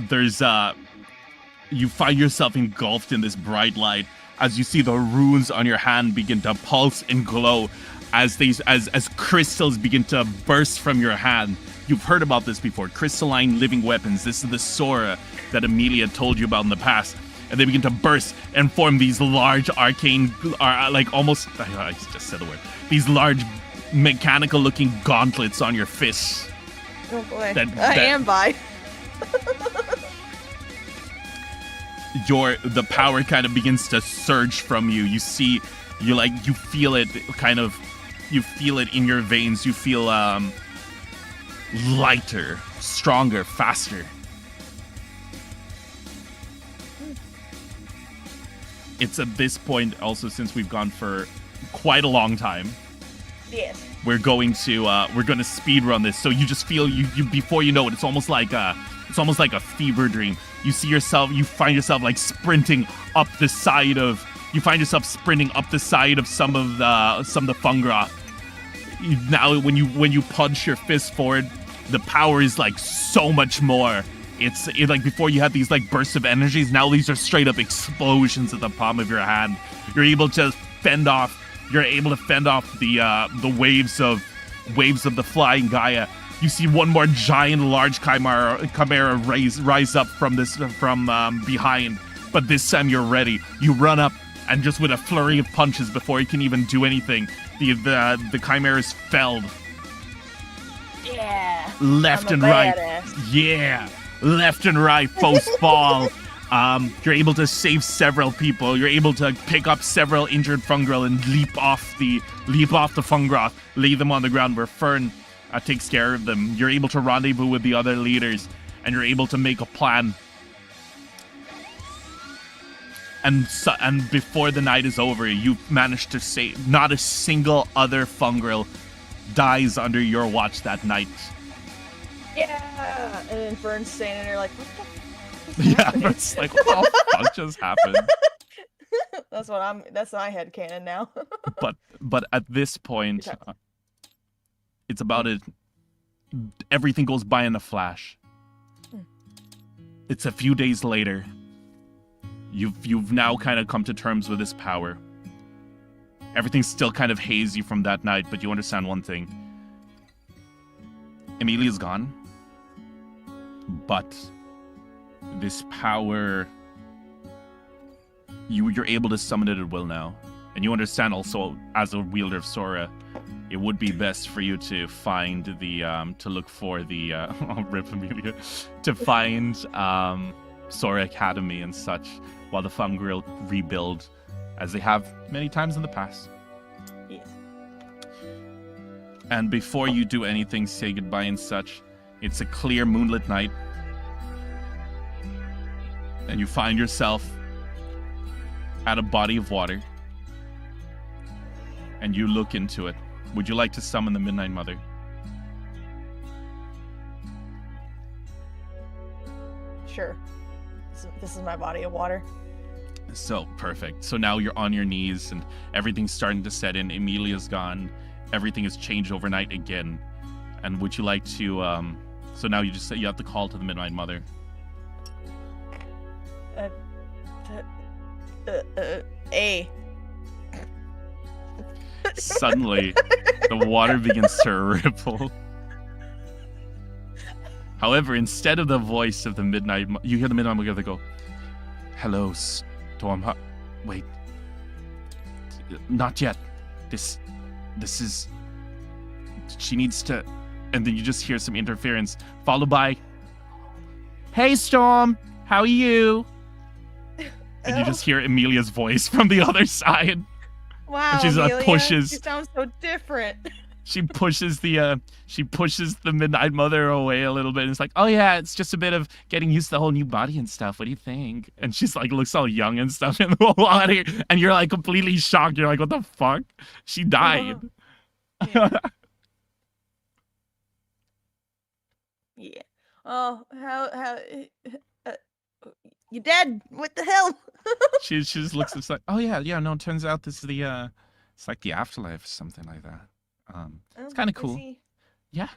there's you find yourself engulfed in this bright light as you see the runes on your hand begin to pulse and glow as crystals begin to burst from your hand. You've heard about this before. Crystalline living weapons. This is the Sora that Amelia told you about in the past. And they begin to burst and form these large arcane, like almost, I just said the word. These large mechanical looking gauntlets on your fists. Oh boy. I am by. The power kind of begins to surge from you. You see, you feel it kind of, you feel it in your veins. You feel lighter, stronger, faster. It's at this point, also, since we've gone for quite a long time, Yes. we're going to speed run this. So you just feel you before you know it, it's almost like a fever dream. You find yourself like sprinting up the side of some of the Fungroth. Now when you punch your fist forward, the power is like so much more. It's like before you had these like bursts of energies. Now these are straight up explosions at the palm of your hand. You're able to fend off the waves of the flying Gaia. You see one more giant, large chimera rise up from behind. But this time you're ready. You run up, and just with a flurry of punches before you can even do anything, the chimera is felled. Yeah. Left and right. Yeah. Left and right, foes fall. You're able to save several people. You're able to pick up several injured fungrel and leap off the Fungroth, lay them on the ground where Fern takes care of them. You're able to rendezvous with the other leaders, and you're able to make a plan. And before the night is over, you've managed to save. Not a single other fungrel dies under your watch that night. Yeah. And then Fern's standing there like, what the fuck? Yeah, but it's like, what the fuck just happened? That's my headcanon now. but at this point, it's about it. Everything goes by in a flash. It's a few days later. You've now kind of come to terms with this power. Everything's still kind of hazy from that night, but you understand one thing. Emilia's gone. But this power, you're able to summon it at will now. And you understand also, as a wielder of Sora, it would be best for you to find to look for the, I'll rip Amelia, to find Sora Academy and such, while the Fungrel rebuild, as they have many times in the past. Yes. And before you do anything, say goodbye and such, it's a clear moonlit night. And you find yourself at a body of water. And you look into it. Would you like to summon the Midnight Mother? Sure. This is my body of water. So, perfect. So now you're on your knees and everything's starting to set in. Emilia's gone. Everything has changed overnight again. And would you like to, so now you have to call to the Midnight Mother. A. Suddenly, the water begins to ripple. However, instead of the voice of the Midnight, you hear the Midnight Mother go, "Hello, Stormheart. Wait, not yet. This is. She needs to." And then you just hear some interference, followed by, "Hey, Storm, how are you?" And you just hear Emilia's voice from the other side. Wow, and she's Amelia, pushes. you sound so different. She pushes the Midnight Mother away a little bit, and it's like, "Oh yeah, it's just a bit of getting used to the whole new body and stuff. What do you think?" And she's like, looks all young and stuff in the water, and you're like completely shocked. You're like, "What the fuck? She died." Yeah. Yeah. Oh, how you dead? What the hell? she just looks and like, "Oh yeah, no, it turns out this is the it's like the afterlife or something like that. It's kind of cool." Yeah.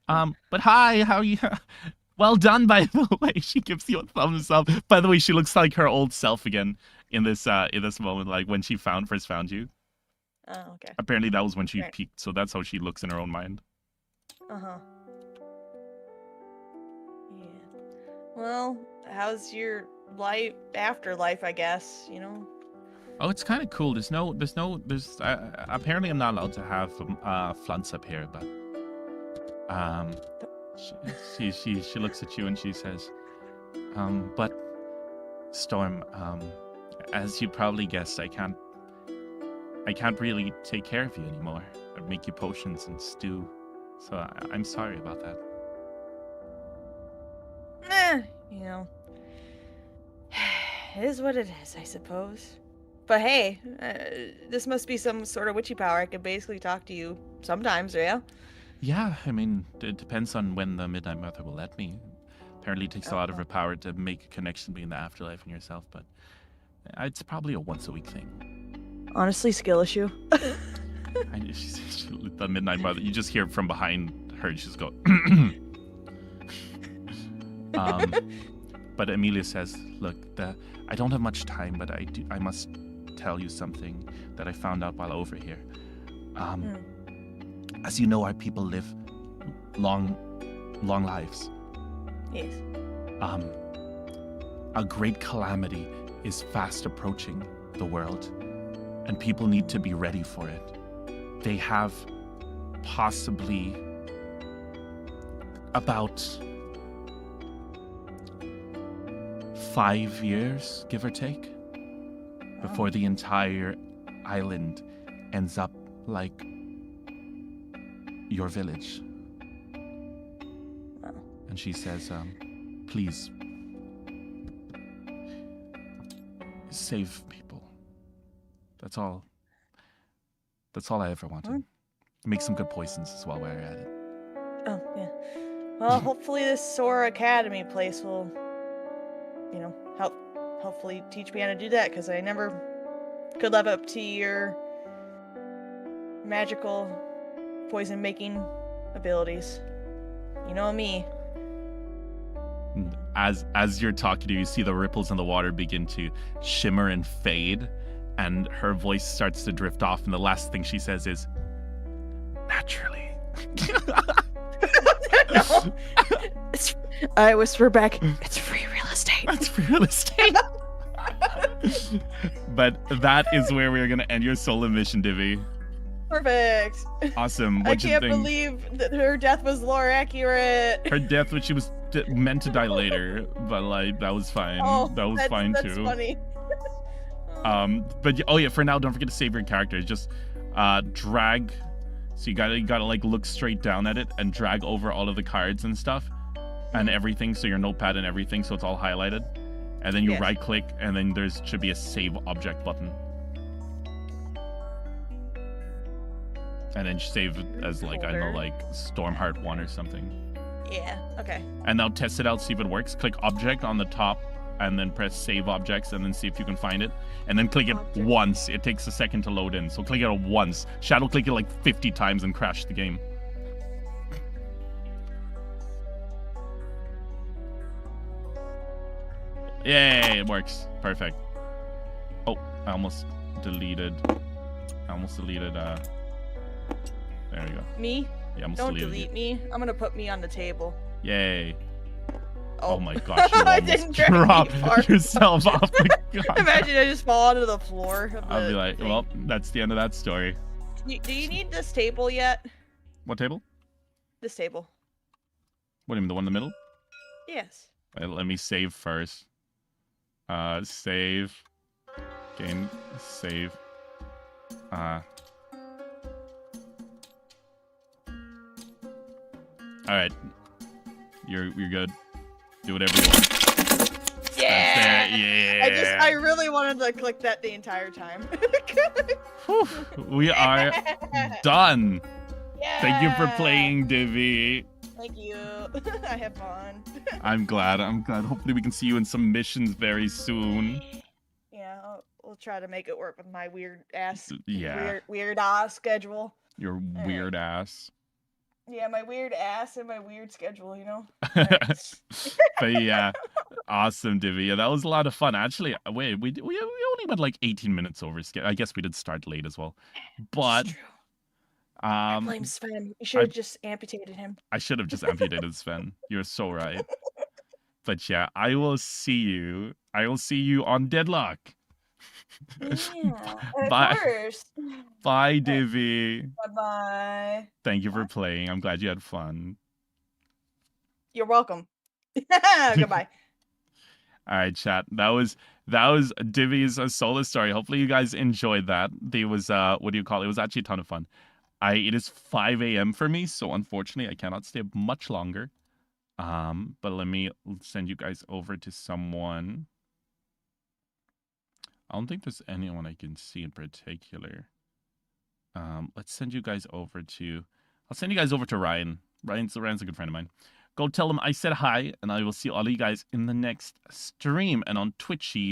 But hi, how are you? Well done, by the way. She gives you a thumbs up. By the way, she looks like her old self again in this moment, like when she first found you. Oh, okay. Apparently that was when she peaked, so that's how she looks in her own mind. Uh-huh. Yeah. Well, how's your afterlife, I guess, you know? Oh, it's kind of cool. There's apparently I'm not allowed to have flunts up here, but she looks at you and she says, but Storm, as you probably guessed, I can't really take care of you anymore or make you potions and stew, so I'm sorry about that. you know, it is what it is, I suppose. But hey, this must be some sort of witchy power. I can basically talk to you sometimes, yeah? Yeah, I mean, it depends on when the Midnight Mother will let me. Apparently, it takes a lot of her power to make a connection between the afterlife and yourself, but it's probably a once-a-week thing. Honestly, skill issue. The Midnight Mother, you just hear from behind her, she's go. But Amelia says, "Look, I don't have much time, but I must tell you something that I found out while over here. As you know, our people live long lives. Yes. A great calamity is fast approaching the world, and people need to be ready for it. They have possibly about 5 years, give or take, before the entire island ends up like your village." And she says, "Please, save people. That's all I ever wanted. Make some good poisons as well while you're at it." Oh, yeah. Well, hopefully this Sora Academy place will, hopefully teach me how to do that, because I never could live up to your magical poison-making abilities. You know me. As you're talking to her, you see the ripples in the water begin to shimmer and fade, and her voice starts to drift off, and the last thing she says is, "Naturally." No. I whisper back, "It's free real estate." That's free real estate. But that is where we're going to end your solo mission, Divvy. Perfect. Awesome. I What'd you can't think? believe that her death was lore accurate. Her death, which she was meant to die later, but like that was fine. That was fine that's too. Funny. But oh yeah, for now, don't forget to save your character. Just drag. So you gotta like look straight down at it and drag over all of the cards and stuff and everything. So your notepad and everything, so it's all highlighted. And then you right click, and then should be a save object button. And then save it as like, I don't know, like Stormheart 1 or something. Yeah, okay. And now test it out, see if it works. Click object on the top and then press save objects and then see if you can find it. And then click it once. It takes a second to load in. So click it once. Shadow click it like 50 times and crash the game. Yay, it works. Perfect. Oh, I almost deleted. There we go. Me? Yeah, almost Don't deleted delete me. I'm gonna put me on the table. Yay. Oh, my gosh, you I almost didn't drag me dropped far yourself off the god. Imagine I just fall onto the floor. I'll be like, well, that's the end of that story. Do you need this table yet? What table? This table. What do you mean, the one in the middle? Yes. Let me save first. Save. Game. Save. Alright. You're good. Do whatever you want. Yeah. Yeah. I really wanted to click that the entire time. Whew. We are done. Yeah. Thank you for playing, Divvy. Thank you. I had fun. I'm glad. Hopefully we can see you in some missions very soon. Yeah, we'll try to make it work with my weird ass. Yeah. Weird ass schedule. Your weird ass. Yeah, my weird ass and my weird schedule, you know? But yeah, awesome, Divvy. Yeah, that was a lot of fun. Actually, wait, we only went like 18 minutes over. I guess we did start late as well. But I blame Sven. You should have just amputated him. I should have just amputated Sven. You're so right. But yeah, I will see you. On Deadlock. Yeah, Bye. First. Bye, Divvy. Bye-bye. Thank you for playing. I'm glad you had fun. You're welcome. Goodbye. All right, chat. That was Divvy's solo story. Hopefully you guys enjoyed that. There was what do you call it? It was actually a ton of fun. It is 5 a.m. for me, so unfortunately I cannot stay up much longer. But let me send you guys over to someone. I don't think there's anyone I can see in particular. Let's send you guys over to... I'll send you guys over to Ryan. Ryan's a good friend of mine. Go tell him I said hi, and I will see all of you guys in the next stream. And on Twitchies,